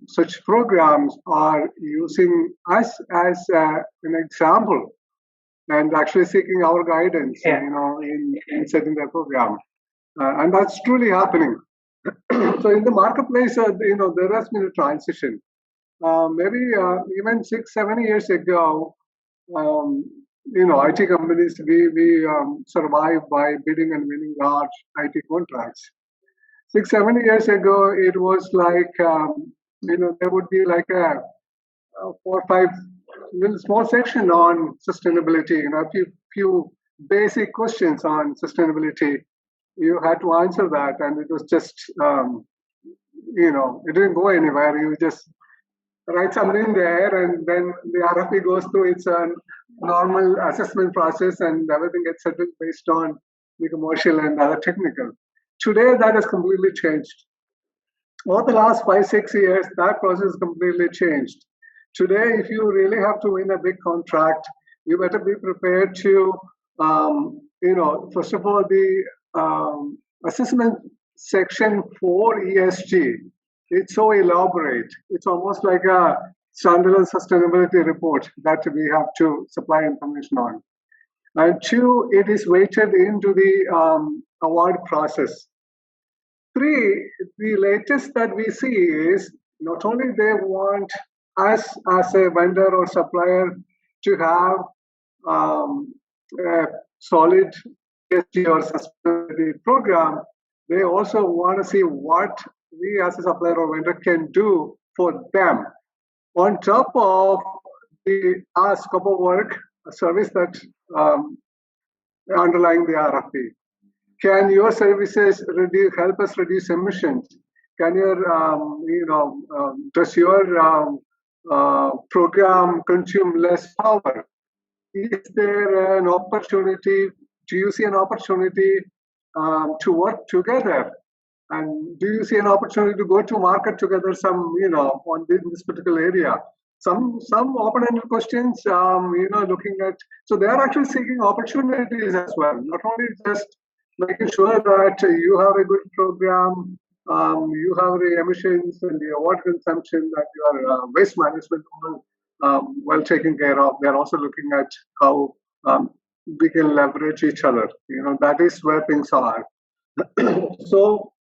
such programs are using us as an example and actually seeking our guidance, Yeah. in setting their program, and that's truly happening. So in the marketplace, there has been a transition. Maybe even 6-7 years ago, IT companies, we survive by bidding and winning large IT contracts. 6-7 years ago, it was like there would be like a 4 or 5 little small section on sustainability. A few basic questions on sustainability. You had to answer that, and it was just, it didn't go anywhere. You just write something there, and then the RFP goes through its normal assessment process, and everything gets settled based on the commercial and other technical. Today, that has completely changed. Over the last 5-6 years, that process completely changed. Today, if you really have to win a big contract, you better be prepared to, first of all, the assessment section for ESG. It's so elaborate. It's almost like a standalone sustainability report that we have to supply information on. And two, it is weighted into the award process. Three, the latest that we see is not only they want us as a vendor or supplier to have a solid ESG or sustainability program, they also want to see what we as a supplier or vendor can do for them. On top of the scope of work, a service that underlying the RFP. Can your services help us reduce emissions? Can does your program consume less power? Is there an opportunity? Do you see an opportunity to work together? And do you see an opportunity to go to market together? On this particular area. Some open-ended questions. Looking at, so they are actually seeking opportunities as well. Not only just making sure that you have a good program, you have the emissions and the water consumption, that your waste management well taken care of. They're also looking at how we can leverage each other. That is where things are. So.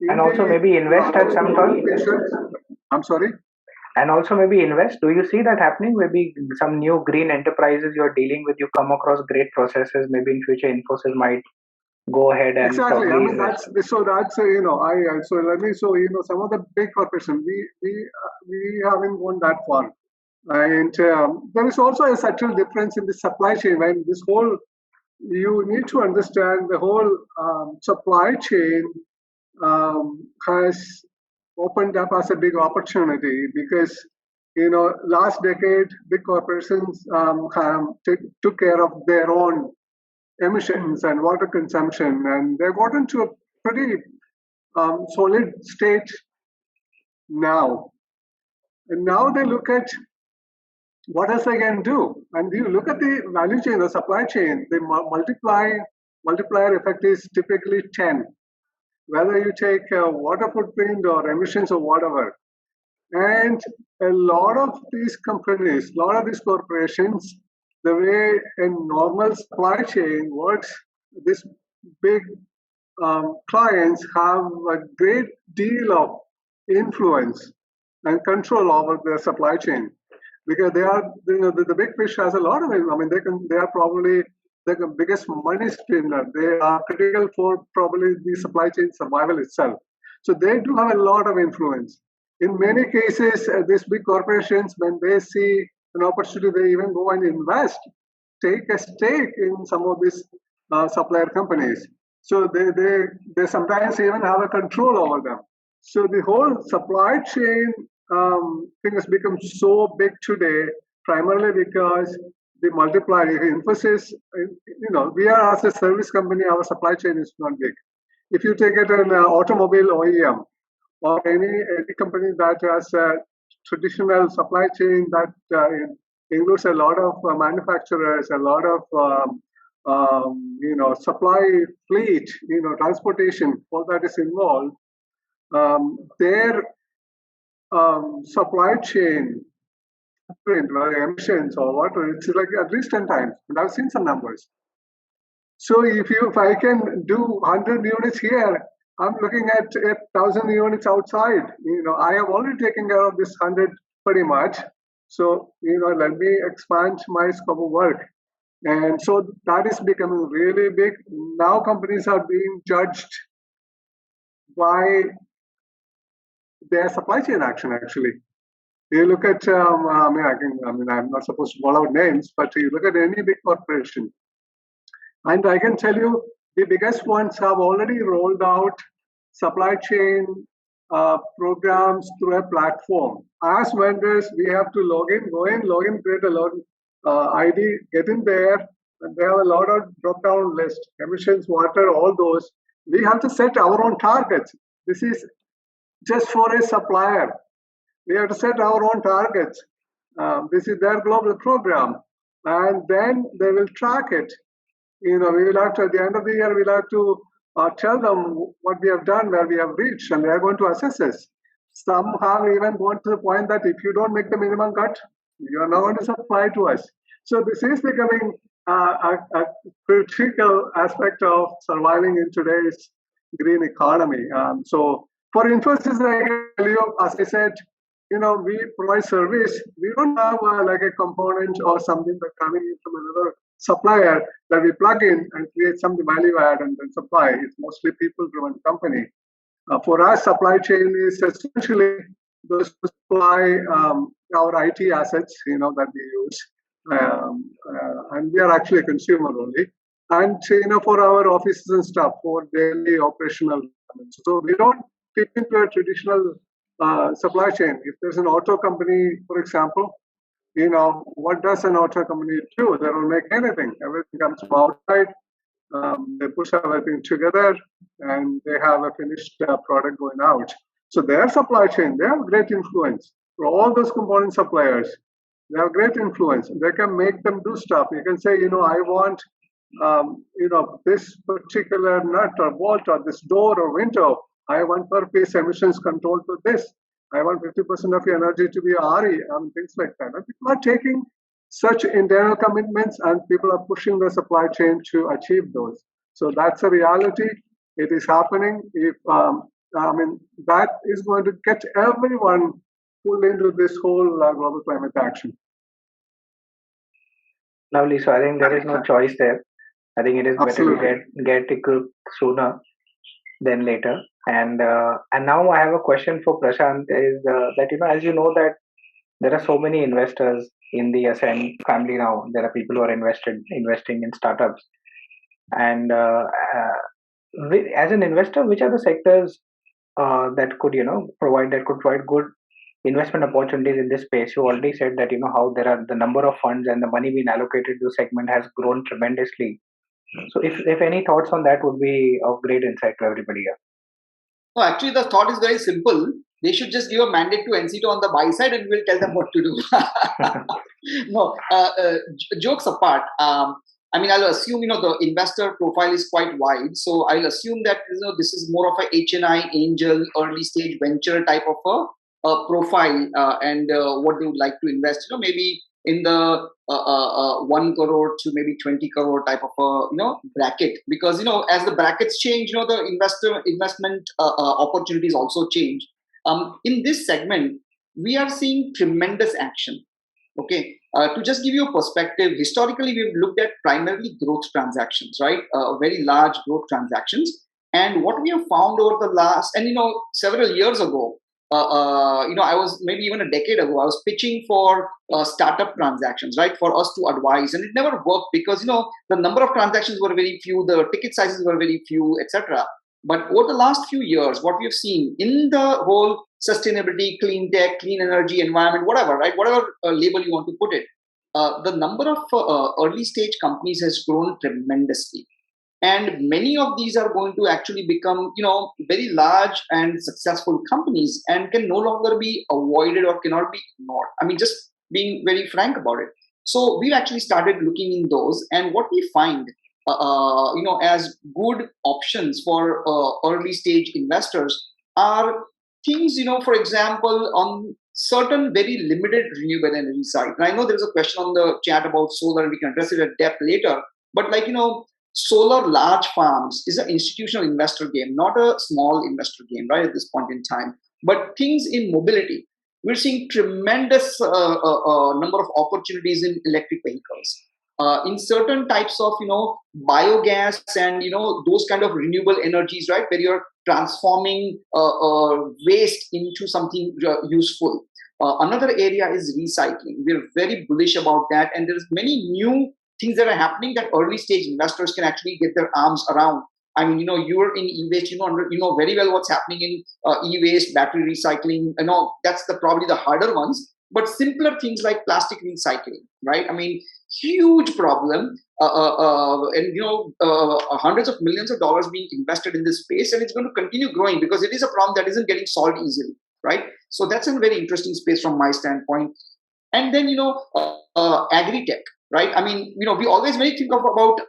And also maybe invest at some point. I'm sorry? And also maybe invest. Do you see that happening? Maybe some new green enterprises you're dealing with, you come across great processes. Maybe in future Infosys might go ahead and exactly. Probably that's some of the big corporations we haven't gone that far, and there is also a subtle difference in the supply chain. When this whole, you need to understand the whole supply chain has opened up as a big opportunity, because last decade big corporations took care of their own emissions and water consumption, and they've gotten to a pretty solid state now. And now they look at what else they can do. And you look at the value chain, the supply chain, the multiplier effect is typically 10, whether you take water footprint or emissions or whatever. And a lot of these companies, a lot of these corporations, the way a normal supply chain works, these big clients have a great deal of influence and control over their supply chain, because they are, the big fish has a lot of it. I mean, they are probably the biggest money spinner. They are critical for probably the supply chain survival itself. So they do have a lot of influence. In many cases, these big corporations, when they see an opportunity, they even go and invest, take a stake in some of these supplier companies. So they sometimes even have a control over them. So the whole supply chain thing has become so big today, primarily because the multiplier. Infosys, we are as a service company, our supply chain is not big. If you take it an automobile OEM, or any company that has a traditional supply chain that includes a lot of manufacturers, a lot of supply fleet, transportation, all that is involved. Their supply chain footprint, whether emissions or water, it's like at least 10 times. And I've seen some numbers. So if I can do 100 units here, I'm looking at 1,000 units outside. I have already taken care of this 100 pretty much. So, let me expand my scope of work. And so that is becoming really big. Now companies are being judged by their supply chain action, actually. You look at, I'm not supposed to call out names, but you look at any big corporation, And I can tell you, the biggest ones have already rolled out supply chain programs through a platform. As vendors, we have to go in, log in, create a login ID, get in there, and they have a lot of drop-down list, emissions, water, all those. We have to set our own targets. This is just for a supplier. We have to set our own targets. This is their global program, and then they will track it. We will have to, at the end of the year, we'll have to tell them what we have done, where we have reached, and they are going to assess us. Some have even gone to the point that if you don't make the minimum cut, you are not going to supply to us. So this is becoming a critical aspect of surviving in today's green economy. So for Infosys, I can tell you, as I said, we provide service. We don't have like a component or something that's coming in from another supplier that we plug in and create some value add and then supply. It's mostly people-driven company. For us, supply chain is essentially those who supply our IT assets, that we use, and we are actually a consumer only. And for our offices and stuff, for daily operational. So we don't fit into a traditional supply chain. If there's an auto company, for example, what does an auto company do? They don't make anything. Everything comes from outside. They push everything together and they have a finished product going out. So their supply chain, they have great influence. For all those component suppliers, they have great influence. They can make them do stuff. You can say, I want, this particular nut or bolt or this door or window. I want per piece emissions control to this. I want 50% of your energy to be RE and things like that. And people are taking such internal commitments and people are pushing the supply chain to achieve those. So that's a reality. It is happening. If that is going to get everyone pulled into this whole global climate action. Lovely. So I think there is no choice there. I think it is better to get equipped sooner than later. And now I have a question for Prashant. Is that as you know that there are so many investors in the Ascent family now. There are people who are investing in startups. And as an investor, which are the sectors that could provide good investment opportunities in this space? You already said that how there are the number of funds and the money being allocated to the segment has grown tremendously. So if any thoughts on that would be of great insight to everybody here. No, actually the thought is very simple. They should just give a mandate to NCTO on the buy side and we'll tell them what to do. No, jokes apart. I'll assume, the investor profile is quite wide. So I'll assume that, this is more of a HNI, angel, early stage venture type of a profile and what they would like to invest, maybe in the 1 crore to maybe 20 crore type of a, bracket. Because, as the brackets change, the investment opportunities also change. In this segment, we are seeing tremendous action. Okay, to just give you a perspective, historically we've looked at primarily growth transactions, right? Very large growth transactions. And what we have found over the last, and several years ago, I was maybe even a decade ago, I was pitching for startup transactions, right, for us to advise, and it never worked because the number of transactions were very few, the ticket sizes were very few, etc. But over the last few years, what we have seen in the whole sustainability, clean tech, clean energy, environment, whatever, right, whatever label you want to put it, the number of early stage companies has grown tremendously. And many of these are going to actually become, very large and successful companies and can no longer be avoided or cannot be ignored. Just being very frank about it. So we've actually started looking in those, and what we find, as good options for early stage investors are things, for example, on certain very limited renewable energy side. And I know there's a question on the chat about solar, and we can address it at depth later. But solar large farms is an institutional investor game, not a small investor game, right, at this point in time. But things in mobility, we're seeing tremendous number of opportunities in electric vehicles, in certain types of, biogas and, those kind of renewable energies, right, where you're transforming waste into something useful. Another area is recycling. We're very bullish about that. And there's many new things that are happening that early stage investors can actually get their arms around. I mean, you're in e-waste, you know very well what's happening in e-waste, battery recycling, that's probably the harder ones. But simpler things like plastic recycling, right? I mean, huge problem, and hundreds of millions of dollars being invested in this space, and it's going to continue growing because it is a problem that isn't getting solved easily, right? So that's a very interesting space from my standpoint. And then agri-tech, right? I mean, we always when we think about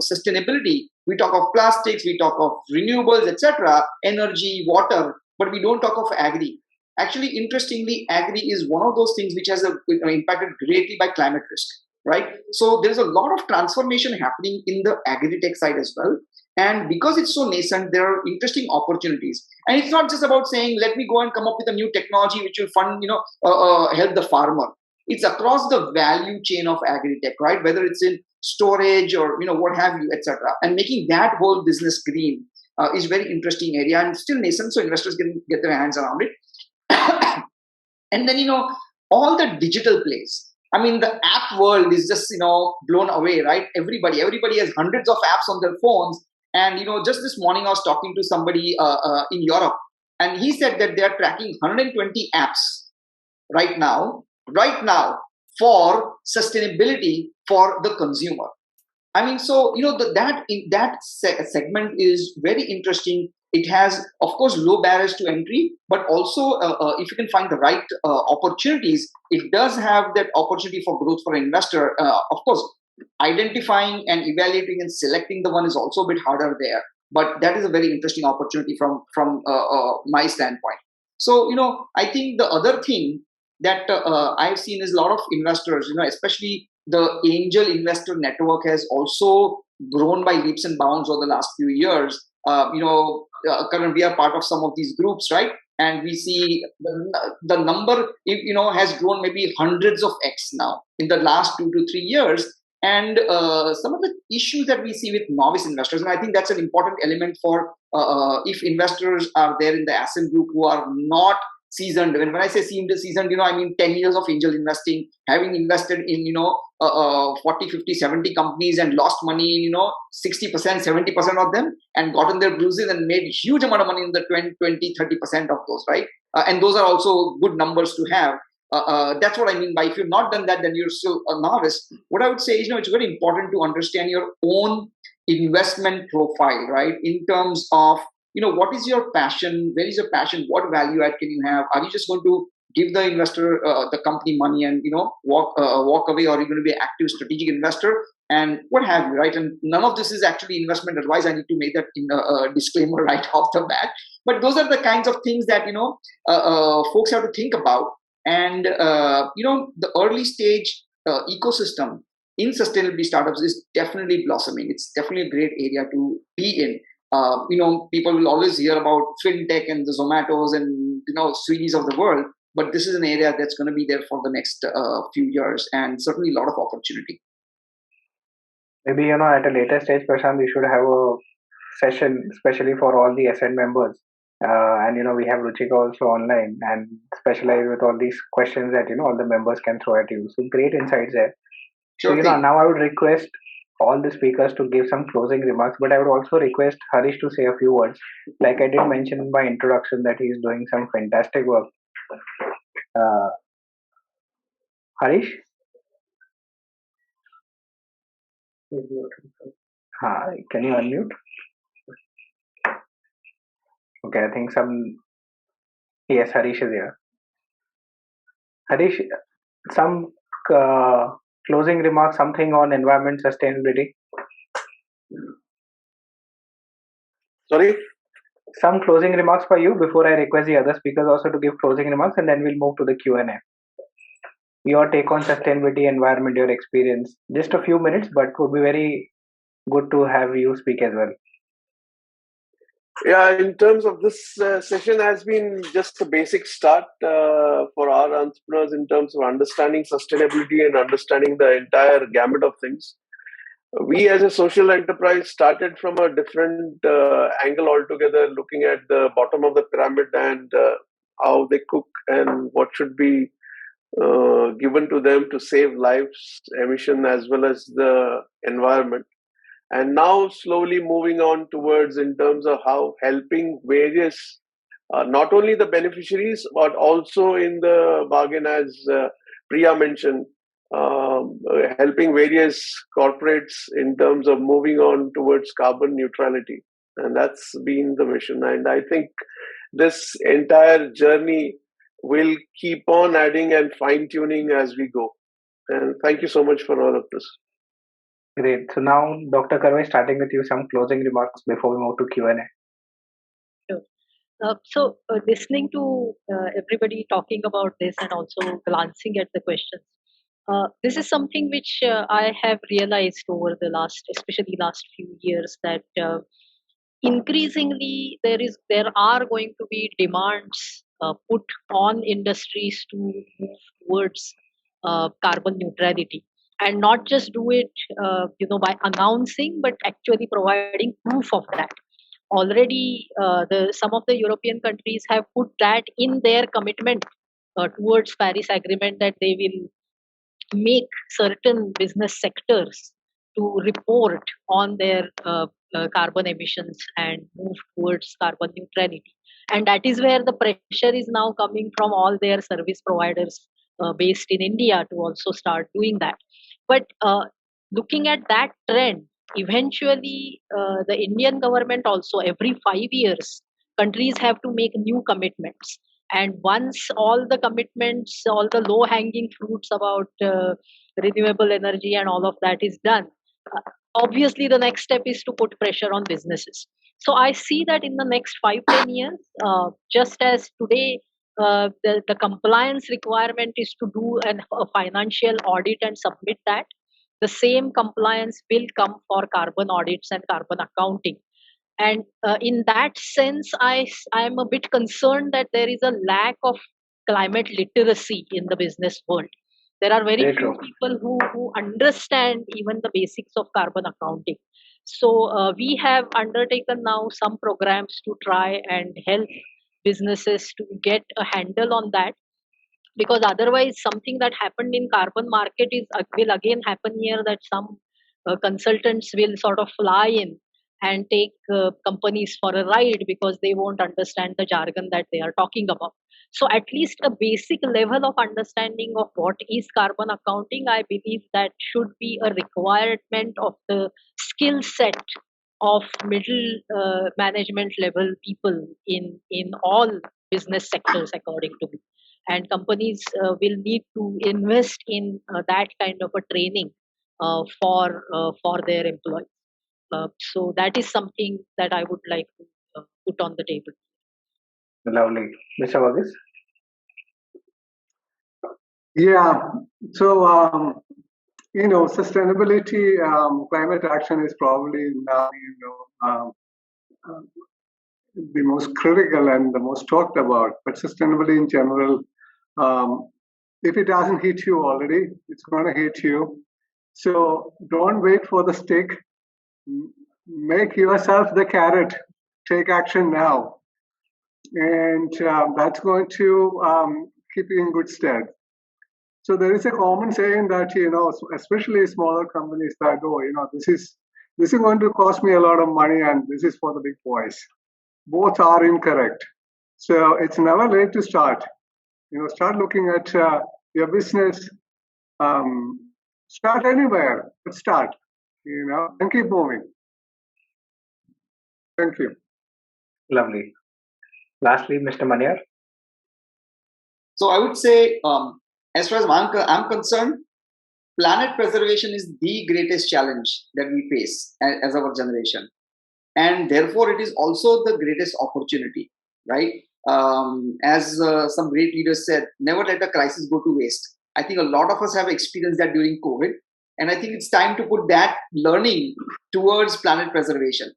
sustainability, we talk of plastics, we talk of renewables, etc., energy, water, but we don't talk of agri. Actually, interestingly, agri is one of those things which has impacted greatly by climate risk, right? So there's a lot of transformation happening in the agri-tech side as well. And because it's so nascent, there are interesting opportunities. And it's not just about saying, let me go and come up with a new technology which will fund, help the farmer. It's across the value chain of agri-tech, right? Whether it's in storage or, what have you, etc. And making that whole business green is very interesting area and still nascent, so investors can get their hands around it. And then, all the digital plays. I mean, the app world is just, blown away, right? Everybody has hundreds of apps on their phones. And, just this morning, I was talking to somebody in Europe, and he said that they are tracking 120 apps right now for sustainability for the consumer. I mean, so, that segment is very interesting. It has, of course, low barriers to entry, but also if you can find the right opportunities, it does have that opportunity for growth for an investor. Of course, identifying and evaluating and selecting the one is also a bit harder there, but that is a very interesting opportunity from my standpoint. So, I think the other thing that I've seen is a lot of investors, especially the angel investor network has also grown by leaps and bounds over the last few years. Currently we are part of some of these groups, right? And we see the number, has grown maybe hundreds of X now in the last 2 to 3 years. And some of the issues that we see with novice investors, and I think that's an important element for if investors are there in the Ascent group who are not seasoned. When I say seasoned, I mean 10 years of angel investing, having invested in 40, 50, 70 companies and lost money in 60%, 70% of them, and gotten their bruises and made huge amount of money in the 20, 30% of those, right? And those are also good numbers to have. That's what I mean by if you've not done that, then you're still a novice. What I would say is, it's very important to understand your own investment profile, right? In terms of, what is your passion? Where is your passion? What value add can you have? Are you just going to give the investor, the company money and, walk away, or are you going to be an active strategic investor and what have you, right? And none of this is actually investment advice. I need to make that disclaimer right off the bat. But those are the kinds of things that, folks have to think about. And, the early stage ecosystem in sustainability startups is definitely blossoming. It's definitely a great area to be in. People will always hear about fintech and the Zomatos and, Swiggies of the world, but this is an area that's going to be there for the next few years and certainly a lot of opportunity. Maybe, at a later stage, Prashant, we should have a session, especially for all the Ascent members. And we have Ruchika also online and specialize with all these questions that all the members can throw at you. So great insights there. Sure. So now I would request all the speakers to give some closing remarks, but I would also request Harish to say a few words. Like I did mention in my introduction that he is doing some fantastic work. Harish? Hi, can you unmute? Okay, I think yes, Harish is here. Harish, some closing remarks, something on environment sustainability. Sorry? Some closing remarks for you before I request the other speakers also to give closing remarks, and then we'll move to the Q&A. Your take on sustainability, environment, your experience. Just a few minutes, but would be very good to have you speak as well. Yeah, in terms of this session has been just a basic start for our entrepreneurs in terms of understanding sustainability and understanding the entire gamut of things. We as a social enterprise started from a different angle altogether, looking at the bottom of the pyramid and how they cook and what should be given to them to save lives, emission, as well as the environment. And now slowly moving on towards in terms of how helping various, not only the beneficiaries, but also in the bargain, as Priya mentioned, helping various corporates in terms of moving on towards carbon neutrality. And that's been the mission. And I think this entire journey will keep on adding and fine tuning as we go. And thank you so much for all of this. Great. So now, Dr. Karve, starting with you, some closing remarks before we move to Q&A. Sure. Listening to everybody talking about this and also glancing at the questions, this is something which I have realized over the especially last few years, that increasingly there are going to be demands put on industries to move towards carbon neutrality, and not just do it by announcing, but actually providing proof of that. Already some of the European countries have put that in their commitment towards Paris Agreement, that they will make certain business sectors to report on their carbon emissions and move towards carbon neutrality. And that is where the pressure is now coming from all their service providers based in India to also start doing that. But looking at that trend, eventually the Indian government also, every 5 years, countries have to make new commitments. And once all the commitments, all the low hanging fruits about renewable energy and all of that is done, obviously the next step is to put pressure on businesses. So I see that in the next 5-10 years, just as today the compliance requirement is to do a financial audit and submit that, the same compliance will come for carbon audits and carbon accounting. And in that sense, I am a bit concerned that there is a lack of climate literacy in the business world. There are very few people who understand even the basics of carbon accounting. So we have undertaken now some programs to try and help businesses to get a handle on that, because otherwise something that happened in carbon market will again happen here, that some consultants will sort of fly in and take companies for a ride because they won't understand the jargon that they are talking about. So at least a basic level of understanding of what is carbon accounting, I believe that should be a requirement of the skill set of middle management level people in all business sectors, according to me. And companies will need to invest in that kind of a training for their employees. So that is something that I would like to put on the table. Lovely. Mr. Varghese? Yeah. So, sustainability, climate action is probably now, the most critical and the most talked about. But sustainability in general, if it hasn't hit you already, it's going to hit you. So don't wait for the stick. Make yourself the carrot. Take action now. And that's going to keep you in good stead. So there is a common saying that, especially smaller companies that, this is going to cost me a lot of money and this is for the big boys. Both are incorrect. So it's never late to start. Start looking at your business. Start anywhere, but start, and keep moving. Thank you. Lovely. Lastly, Mr. Maniar. So I would say, as far as I'm concerned, planet preservation is the greatest challenge that we face as our generation. And therefore, it is also the greatest opportunity, right? As some great leaders said, never let a crisis go to waste. I think a lot of us have experienced that during COVID. And I think it's time to put that learning towards planet preservation.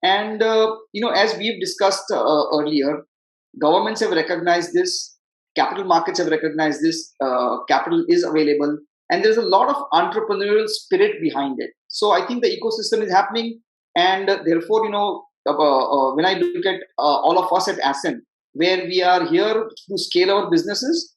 And, as we've discussed earlier, governments have recognized this, capital markets have recognized this, capital is available, and there's a lot of entrepreneurial spirit behind it. So I think the ecosystem is happening. And therefore, when I look at all of us at Ascent, where we are here to scale our businesses,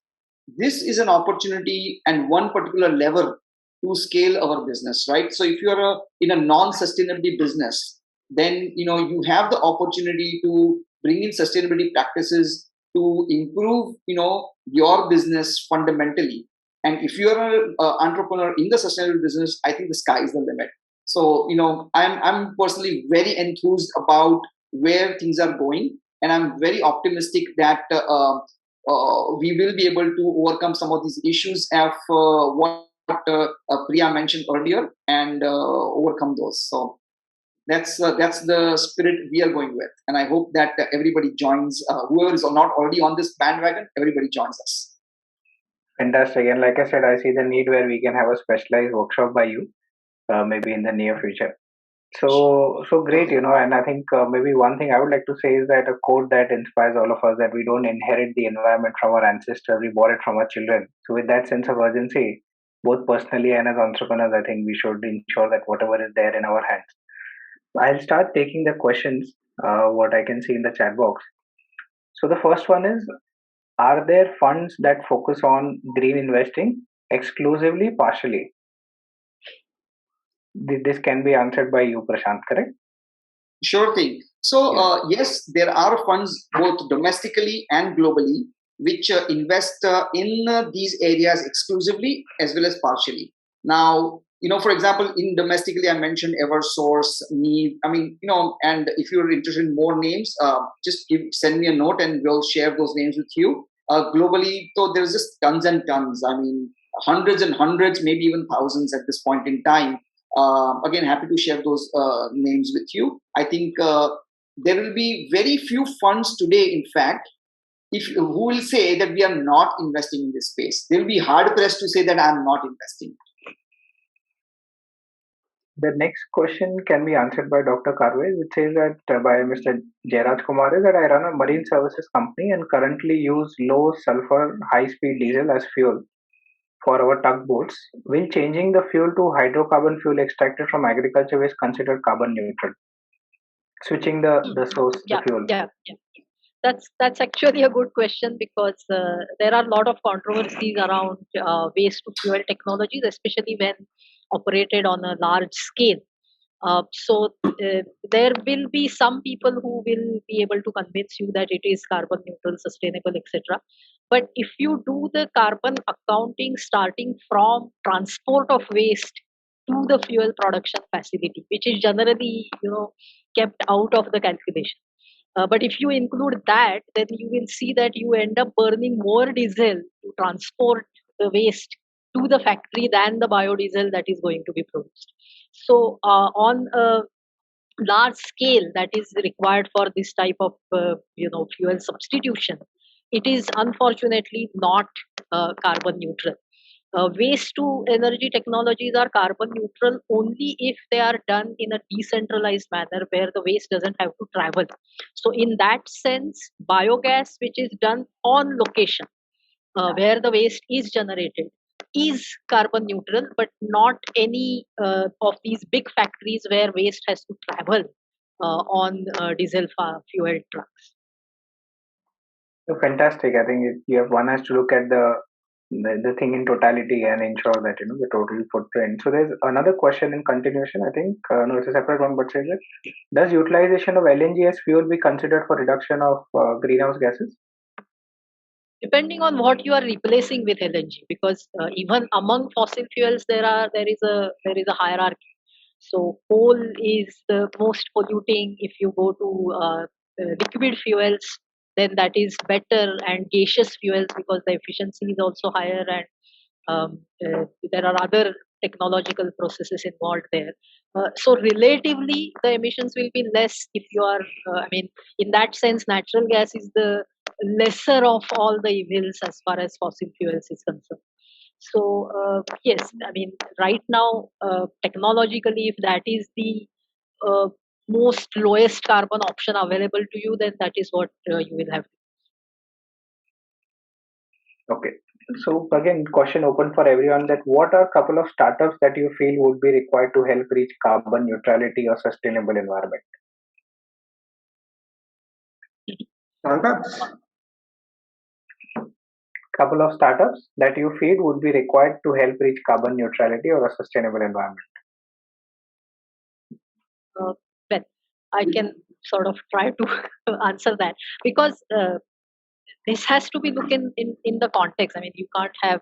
this is an opportunity and one particular lever to scale our business, right? So if you're in a non-sustainability business, then you have the opportunity to bring in sustainability practices to improve your business fundamentally. And if you're an entrepreneur in the sustainable business, I think the sky is the limit. So I'm personally very enthused about where things are going, and I'm very optimistic that we will be able to overcome some of these issues of what Priya mentioned earlier, and overcome those. So that's the spirit we are going with, and I hope that everybody joins. Whoever is not already on this bandwagon, everybody joins us. Fantastic. And like I said, I see the need where we can have a specialized workshop by you, maybe in the near future. So great, and I think maybe one thing I would like to say is that a quote that inspires all of us, that we don't inherit the environment from our ancestors, we bought it from our children. So with that sense of urgency, both personally and as entrepreneurs, I think we should ensure that whatever is there in our hands. I'll start taking the questions, what I can see in the chat box. So the first one is, are there funds that focus on green investing exclusively, partially? This can be answered by you, Prashant, correct? Sure thing. So yes, there are funds both domestically and globally which invest in these areas exclusively as well as partially. Now, for example, in domestically, I mentioned Eversource, Need. I mean, and if you're interested in more names, just send me a note and we'll share those names with you. Globally, so there's just tons and tons. I mean, hundreds and hundreds, maybe even thousands at this point in time. Again, happy to share those names with you. I think there will be very few funds today, in fact, who will say that we are not investing in this space. They will be hard pressed to say that I'm not investing. The next question can be answered by Dr. Karve, which says that by Mr. Jairaj Kumar, is that I run a marine services company and currently use low sulfur high speed diesel as fuel for our tugboats. Will changing the fuel to hydrocarbon fuel extracted from agriculture waste considered carbon neutral? Switching the source, the fuel. Yeah. That's actually a good question, because there are a lot of controversies around waste to fuel technologies, especially when operated on a large scale. So there will be some people who will be able to convince you that it is carbon neutral, sustainable, etc. But if you do the carbon accounting starting from transport of waste to the fuel production facility, which is generally kept out of the calculation. But if you include that, then you will see that you end up burning more diesel to transport the waste to the factory than the biodiesel that is going to be produced. So on a large scale that is required for this type of fuel substitution, it is unfortunately not carbon neutral. Waste to energy technologies are carbon neutral only if they are done in a decentralized manner where the waste doesn't have to travel. So in that sense, biogas which is done on location where the waste is generated is carbon neutral, but not any of these big factories where waste has to travel on diesel fuel trucks. So fantastic. I think one has to look at the thing in totality and ensure that the total footprint. So there's another question in continuation. I think no, it's a separate one, but says it. Does utilization of LNG as fuel be considered for reduction of greenhouse gases? Depending on what you are replacing with LNG, because even among fossil fuels there is a hierarchy. So coal is the most polluting. If you go to liquid fuels, then that is better, and gaseous fuels, because the efficiency is also higher, and there are other technological processes involved there. So relatively, the emissions will be less if you are. In that sense, natural gas is the lesser of all the evils as far as fossil fuels is concerned. So yes, right now, technologically, if that is the most lowest carbon option available to you, then that is what you will have. Okay. So again, question open for everyone, that what are a couple of startups that you feel would be required to help reach carbon neutrality or sustainable environment? Startups? couple of startups that you feel would be required to help reach carbon neutrality or a sustainable environment? Uh, well, I can sort of try to answer that, because this has to be looked in the context. I mean, you can't have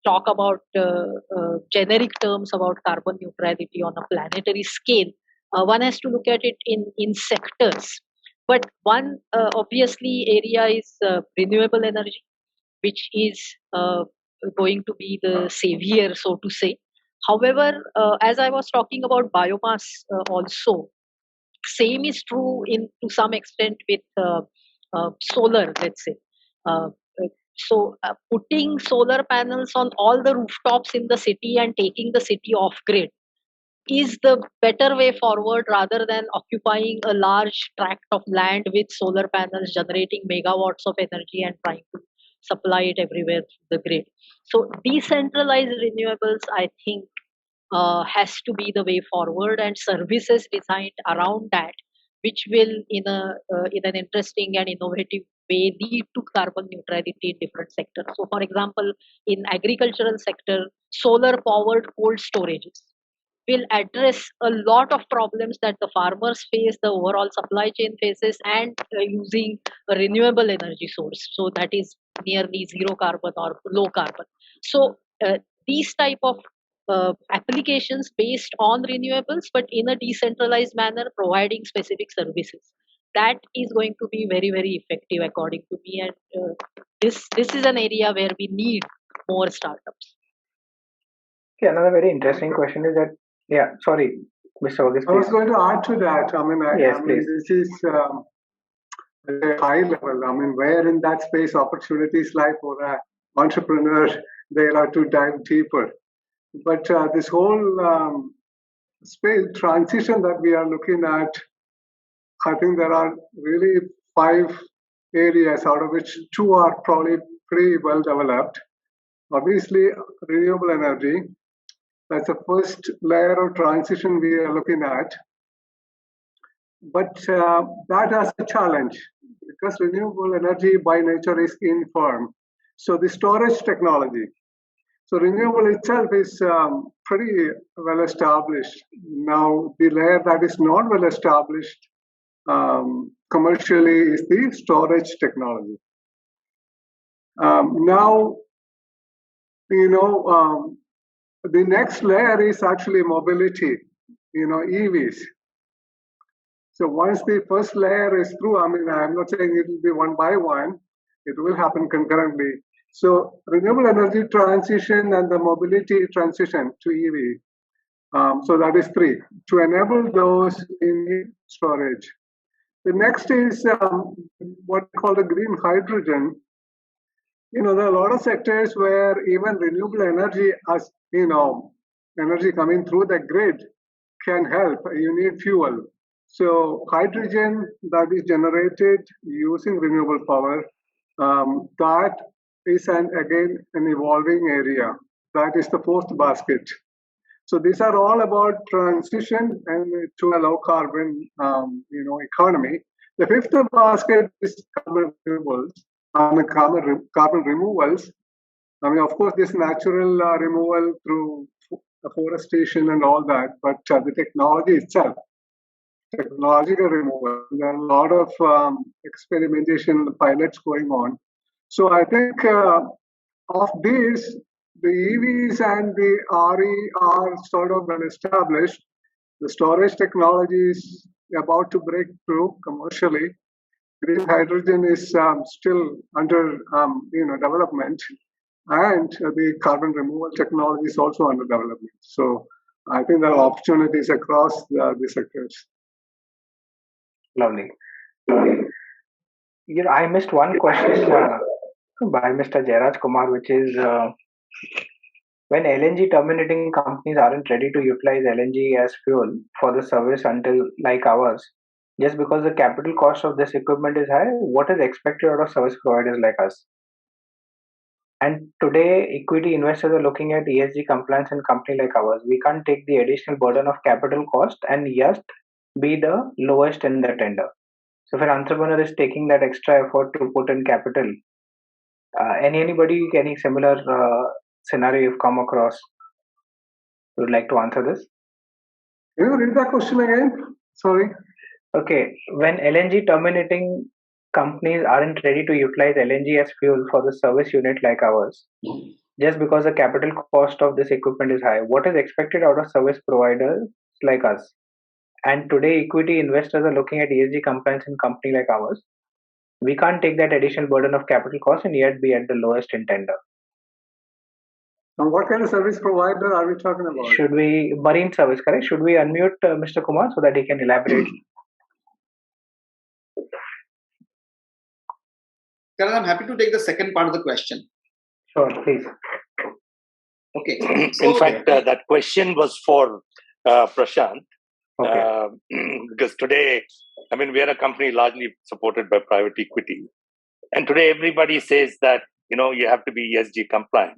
talk about generic terms about carbon neutrality on a planetary scale. One has to look at it in sectors. But one obviously area is renewable energy, which is going to be the savior, so to say. However, as I was talking about biomass also, same is true in to some extent with solar, let's say. Uh, Putting solar panels on all the rooftops in the city and taking the city off grid is the better way forward, rather than occupying a large tract of land with solar panels generating megawatts of energy and trying to supply it everywhere through the grid. So decentralized renewables, I think, has to be the way forward, and services designed around that, which will in an interesting and innovative way lead to carbon neutrality in different sectors. So for example, in agricultural sector, solar powered cold storages will address a lot of problems that the farmers face, the overall supply chain faces, and using a renewable energy source, so that is nearly zero carbon or low carbon. So these type of applications based on renewables, but in a decentralized manner, providing specific services, that is going to be very very effective according to me. And this is an area where we need more startups. Okay, another very interesting question is that, yeah, sorry, Mr. Varghese, I was please. going to add to that. Yes, I mean, please. this is at a high level. I mean, where in that space opportunities lie for an entrepreneur, they'll have to dive deeper. But this whole space transition that we are looking at, I think there are really 5 areas, out of which 2 are probably pretty well developed. Obviously, renewable energy, that's the first layer of transition we are looking at. But that has a challenge, because renewable energy by nature is infirm. So the storage technology. So renewable itself is pretty well established. Now the layer that is not well established commercially is the storage technology. Now, the next layer is actually mobility, EVs. So once the first layer is through, I mean, I'm not saying it will be one by one, it will happen concurrently. So renewable energy transition and the mobility transition to EV. So that is 3. To enable those in storage. The next is what we call the green hydrogen. There are a lot of sectors where even renewable energy, as energy coming through the grid can help. You need fuel. So hydrogen that is generated using renewable power, that is again an evolving area. That is the 4th basket. So these are all about transition and to a low carbon, economy. The 5th basket is carbon removals. Carbon removals. I mean, of course, this natural removal through afforestation and all that, but the technology itself, technological removal. There are a lot of experimentation pilots going on. So I think of these, the EVs and the RE are sort of well established. The storage technology is about to break through commercially. Green hydrogen is still under development, and the carbon removal technology is also under development. So I think there are opportunities across the sectors. Lovely. I missed one question by Mr. Jairaj Kumar, which is when LNG terminating companies aren't ready to utilize LNG as fuel for the service until like ours, just because the capital cost of this equipment is high, what is expected out of service providers like us? And today, equity investors are looking at ESG compliance in company like ours. We can't take the additional burden of capital cost and just be the lowest in the tender. So if an entrepreneur is taking that extra effort to put in capital, Any similar scenario you've come across? Would like to answer this? Can you read that question again? Sorry. Okay, when LNG terminating companies aren't ready to utilize LNG as fuel for the service unit like ours, just because the capital cost of this equipment is high, what is expected out of service providers like us? And today, equity investors are looking at ESG compliance in company like ours. We can't take that additional burden of capital cost and yet be at the lowest in tender. And what kind of service provider are we talking about? Should we marine service, correct? Should we unmute Mr. Kumar so that he can elaborate? Karan, I'm happy to take the second part of the question. Sure, please. Okay. In fact, that question was for Prashant. Okay. Because today, I mean, we are a company largely supported by private equity. And today everybody says that, you have to be ESG compliant.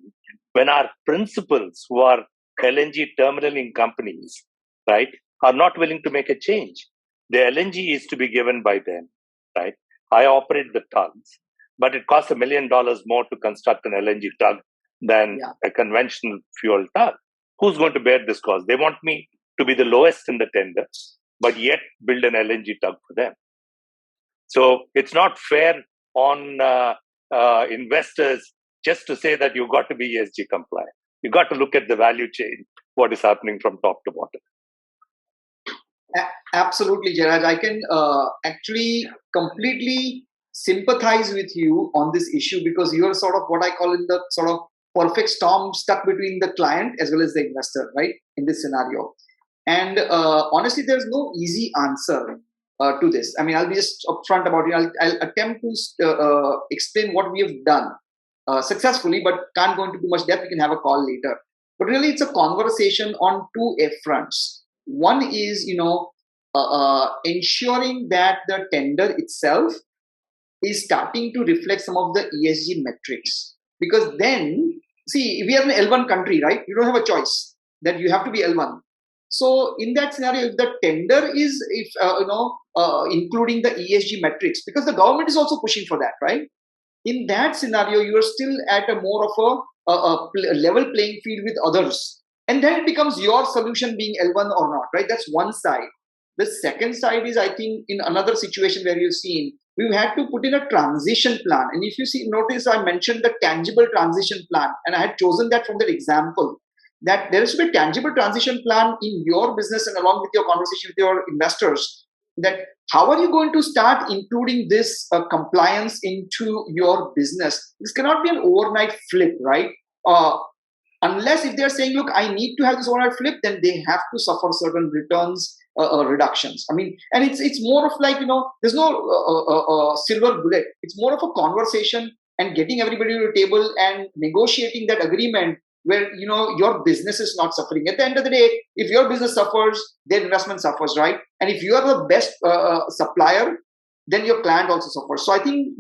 When our principals who are LNG terminaling companies, right, are not willing to make a change. The LNG is to be given by them, right? I operate the tugs, but it costs $1 million more to construct an LNG tug than a conventional fuel tug. Who's going to bear this cost? They want me to be the lowest in the tender, but yet build an LNG tug for them. So it's not fair on investors just to say that you've got to be ESG compliant. You've got to look at the value chain, what is happening from top to bottom. Absolutely, Jairaj. I can actually completely sympathize with you on this issue because you're sort of what I call in the sort of perfect storm stuck between the client as well as the investor, right, in this scenario. And honestly, there's no easy answer to this. I mean, I'll be just upfront about it. I'll attempt to explain what we have done successfully, but can't go into too much depth. We can have a call later. But really, it's a conversation on two fronts. One is, ensuring that the tender itself is starting to reflect some of the ESG metrics. Because then, see, we are an L1 country, right? You don't have a choice that you have to be L1. So in that scenario, if the tender is, including the ESG metrics, because the government is also pushing for that, right? In that scenario, you are still at a more of a level playing field with others. And then it becomes your solution being L1 or not, right? That's one side. The second side is, I think, in another situation where you've seen, we've had to put in a transition plan. And if you notice, I mentioned the tangible transition plan, and I had chosen that from that example, that there should be a tangible transition plan in your business and along with your conversation with your investors, that how are you going to start including this compliance into your business? This cannot be an overnight flip, right? Unless if they're saying, look, I need to have this overnight flip, then they have to suffer certain returns reductions. I mean, and it's more of like, there's no silver bullet. It's more of a conversation and getting everybody to the table and negotiating that agreement where, your business is not suffering. At the end of the day, if your business suffers, their investment suffers, right? And if you are the best supplier, then your client also suffers. So I think,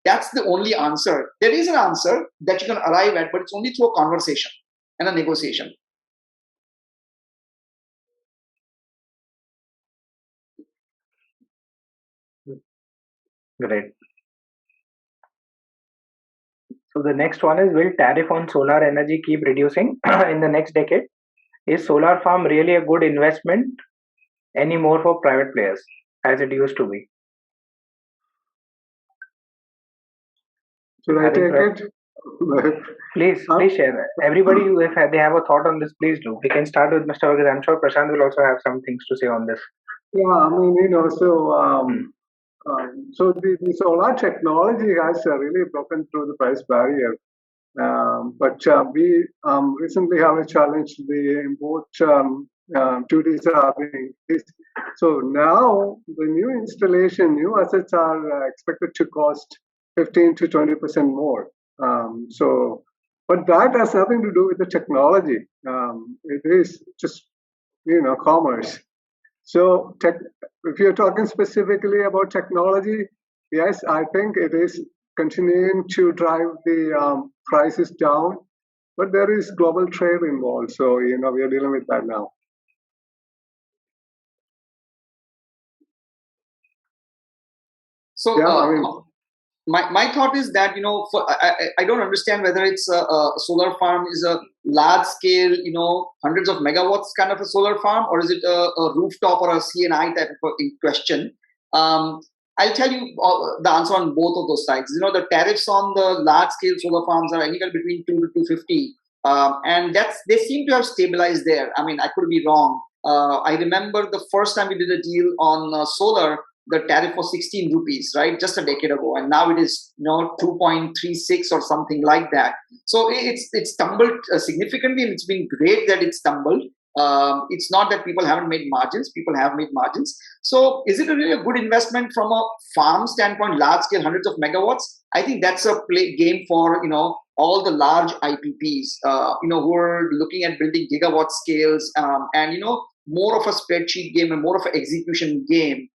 that's the only answer. There is an answer that you can arrive at, but it's only through a conversation and a negotiation. Great. So the next one is, will tariff on solar energy keep reducing in the next decade? Is solar farm really a good investment anymore for private players as it used to be? Should I take it? Please share that. Everybody, if they have a thought on this, please do. We can start with Mr. Varghese. I'm sure Prashant will also have some things to say on this. Yeah, I mean, so the solar technology has really broken through the price barrier. But we recently have challenged the import duties are being increased. So now the new installation, new assets are expected to cost 15 to 20% more. But that has nothing to do with the technology. It is just, commerce. So if you're talking specifically about technology, yes, I think it is continuing to drive the prices down, but there is global trade involved. So, we are dealing with that now. So, my thought is that, I don't understand whether it's a solar farm is a large scale, hundreds of megawatts kind of a solar farm, or is it a rooftop or a CNI type of a question. I'll tell you the answer on both of those sides. The tariffs on the large scale solar farms are anywhere between 2 to 250, and they seem to have stabilized there. I mean, I could be wrong. I remember the first time we did a deal on solar, the tariff was 16 rupees, right, just a decade ago, and now it is 2.36 or something like that. So it's tumbled significantly, and it's been great that it's tumbled. It's not that people haven't made margins; people have made margins. So is it really a good investment from a farm standpoint, large scale, hundreds of megawatts? I think that's a play game for all the large IPPs, who are looking at building gigawatt scales, and more of a spreadsheet game and more of an execution game.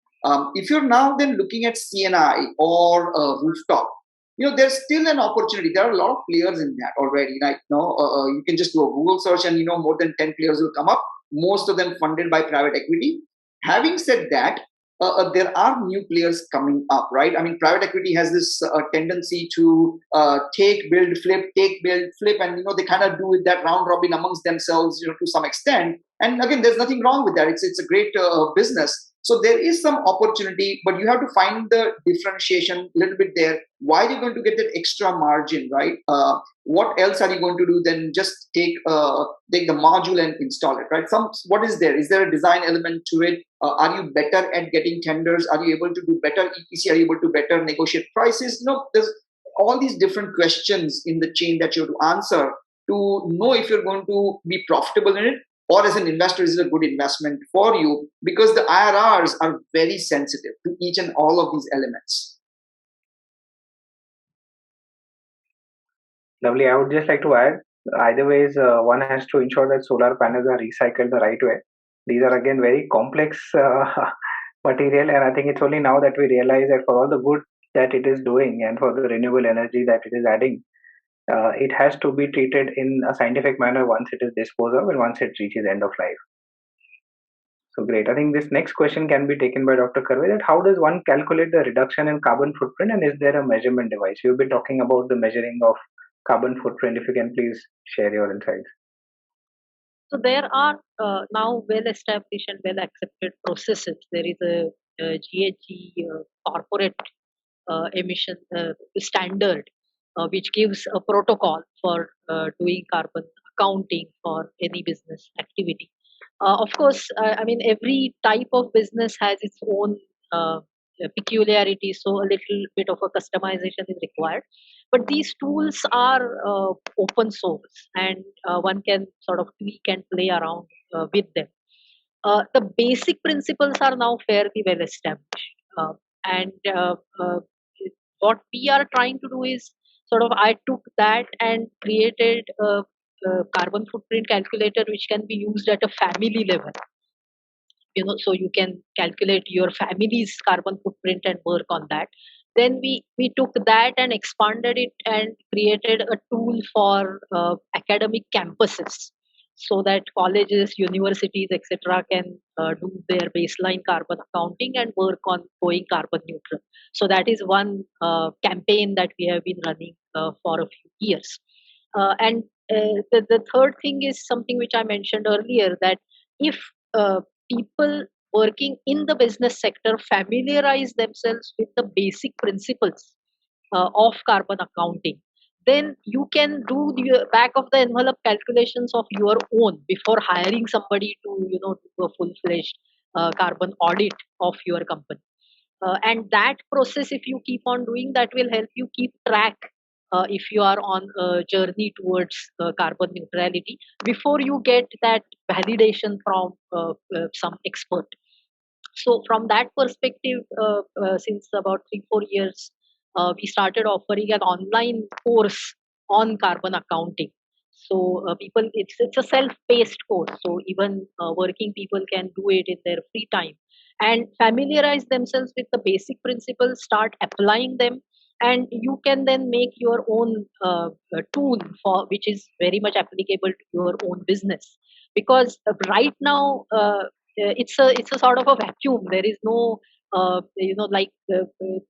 If you're now then looking at CNI or rooftop, there's still an opportunity. There are a lot of players in that already. Like, you can just do a Google search and more than 10 players will come up. Most of them funded by private equity. Having said that, there are new players coming up, right? I mean, private equity has this tendency to take, build, flip, take, build, flip, and they kind of do that round robin amongst themselves, to some extent. And again, there's nothing wrong with that. It's a great business. So there is some opportunity, but you have to find the differentiation a little bit there. Why are you going to get that extra margin, right? What else are you going to do than just take the module and install it, right? What is there? Is there a design element to it? Are you better at getting tenders? Are you able to do better EPC? Are you able to better negotiate prices? There's all these different questions in the chain that you have to answer to know if you're going to be profitable in it, or as an investor, is it a good investment for you? Because the IRRs are very sensitive to each and all of these elements. Lovely. I would just like to add, either ways, one has to ensure that solar panels are recycled the right way. These are again very complex material, and I think it's only now that we realize that for all the good that it is doing and for the renewable energy that it is adding, it has to be treated in a scientific manner once it is disposed of and once it reaches end of life. So great. I think this next question can be taken by Dr. Karve, that how does one calculate the reduction in carbon footprint, and is there a measurement device? You've been talking about the measuring of carbon footprint. If you can please share your insights. So there are now well-established and well-accepted processes. There is a GHG corporate emission standard, which gives a protocol for doing carbon accounting for any business activity. Of course, I mean, every type of business has its own peculiarity, so a little bit of a customization is required. But these tools are open source, and one can sort of tweak and play around with them. The basic principles are now fairly well established, and what we are trying to do is sort of, I took that and created a carbon footprint calculator which can be used at a family level. So you can calculate your family's carbon footprint and work on that. Then we took that and expanded it and created a tool for academic campuses, so that colleges, universities, etc. can do their baseline carbon accounting and work on going carbon neutral. So that is one campaign that we have been running for a few years. And the third thing is something which I mentioned earlier, that if people working in the business sector familiarize themselves with the basic principles of carbon accounting, then you can do the back of the envelope calculations of your own before hiring somebody to do a full-fledged carbon audit of your company. And that process, if you keep on doing, that will help you keep track if you are on a journey towards carbon neutrality, before you get that validation from some expert. So from that perspective, since about 3-4 years, we started offering an online course on carbon accounting. So it's a self-paced course, so even working people can do it in their free time and familiarize themselves with the basic principles, start applying them, and you can then make your own tool for which is very much applicable to your own business. Because right now, it's a sort of a vacuum. There is no like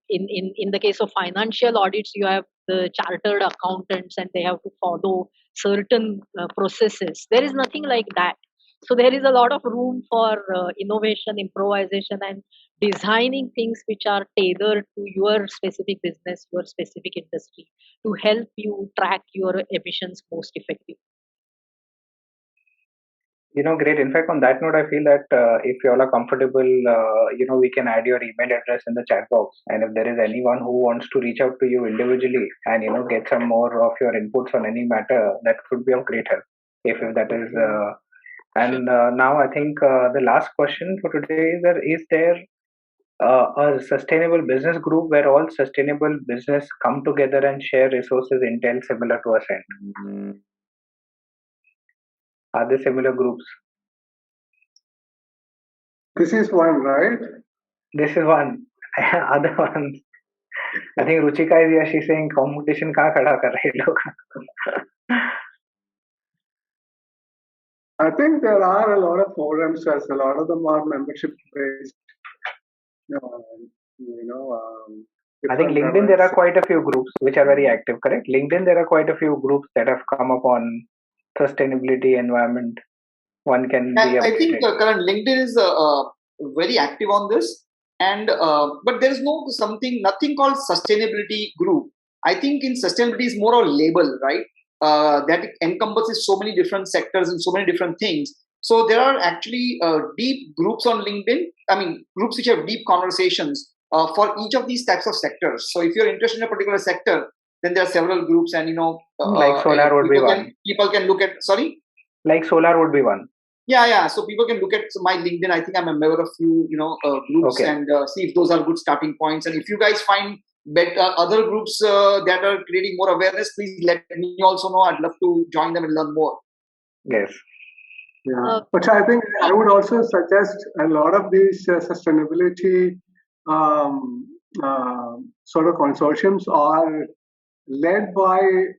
in the case of financial audits, you have the chartered accountants and they have to follow certain processes. There is nothing like that. So there is a lot of room for innovation, improvisation, and designing things which are tailored to your specific business, your specific industry, to help you track your emissions most effectively. Great. In fact, on that note, I feel that if you all are comfortable, we can add your email address in the chat box. And if there is anyone who wants to reach out to you individually and, get some more of your inputs on any matter, that could be of great help. If that is, and now I think the last question for today is that is there a sustainable business group where all sustainable business come together and share resources, intel similar to Ascent? Are there similar groups? This is one, right? This is one. Other ones. I think Ruchika is here. She's saying competition kahan khada kar rahe log. I think there are a lot of forums, as a lot of them are membership based. I think LinkedIn there are quite a few groups which are very active, correct? LinkedIn there are quite a few groups that have come up on sustainability, environment. One can be. I think current LinkedIn is very active on this, and but there is nothing called sustainability group. I think in sustainability is more a label, right? That encompasses so many different sectors and so many different things. So there are actually deep groups on LinkedIn. I mean, groups which have deep conversations for each of these types of sectors. So if you're interested in a particular sector, then there are several groups, and like solar would be one. People can look at. Sorry. Like solar would be one. Yeah. So people can look at my LinkedIn. I think I'm a member of few, groups, okay. And see if those are good starting points. And if you guys find other groups that are creating more awareness, please let me also know. I'd love to join them and learn more. Yes. Yeah. But I think I would also suggest a lot of these sustainability sort of consortiums are led by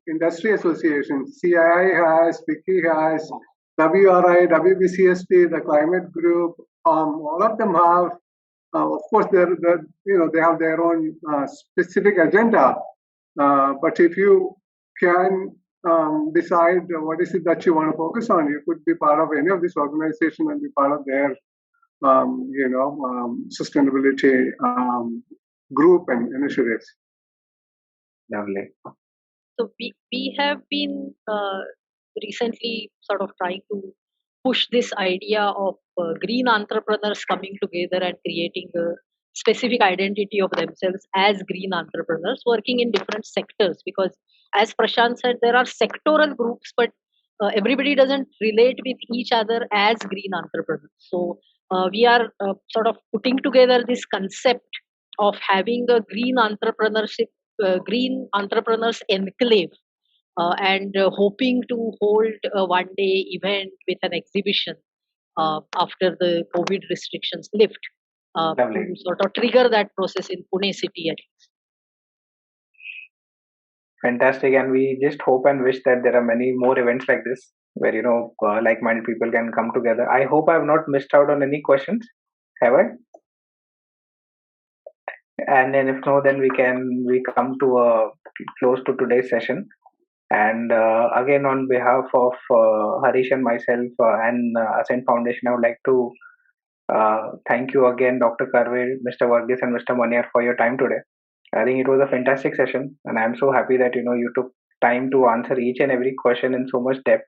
industry associations. CII has, WICI has, WRI, WBCSP, the climate group. All of them have, of course, they have their own specific agenda. But if you can decide what is it that you want to focus on, you could be part of any of this organization and be part of their, sustainability group and initiatives. Lovely. So we have been recently sort of trying to push this idea of green entrepreneurs coming together and creating a specific identity of themselves as green entrepreneurs working in different sectors, because as Prashant said, there are sectoral groups, but everybody doesn't relate with each other as green entrepreneurs. So we are sort of putting together this concept of having a green entrepreneurs enclave, and hoping to hold a one day event with an exhibition after the COVID restrictions lift, to sort of trigger that process in Pune city at least. Fantastic, and we just hope and wish that there are many more events like this where like-minded people can come together. I hope I have not missed out on any questions. Have I? And then if no, then we come to a close to today's session. And again, on behalf of Harish and myself and Ascent Foundation, I would like to thank you again, Dr. Karve, Mr. Varghese, and Mr. Maniar for your time today. I think it was a fantastic session, and I'm so happy that you took time to answer each and every question in so much depth.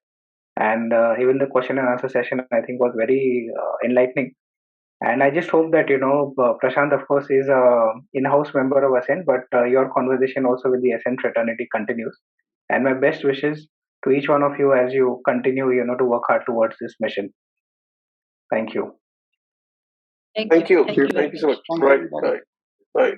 And even the question and answer session, I think, was very enlightening. And I just hope that Prashant, of course, is a in-house member of Ascent, but your conversation also with the Ascent fraternity continues. And my best wishes to each one of you as you continue, to work hard towards this mission. Thank you. Thank you. Thank you so much. Right.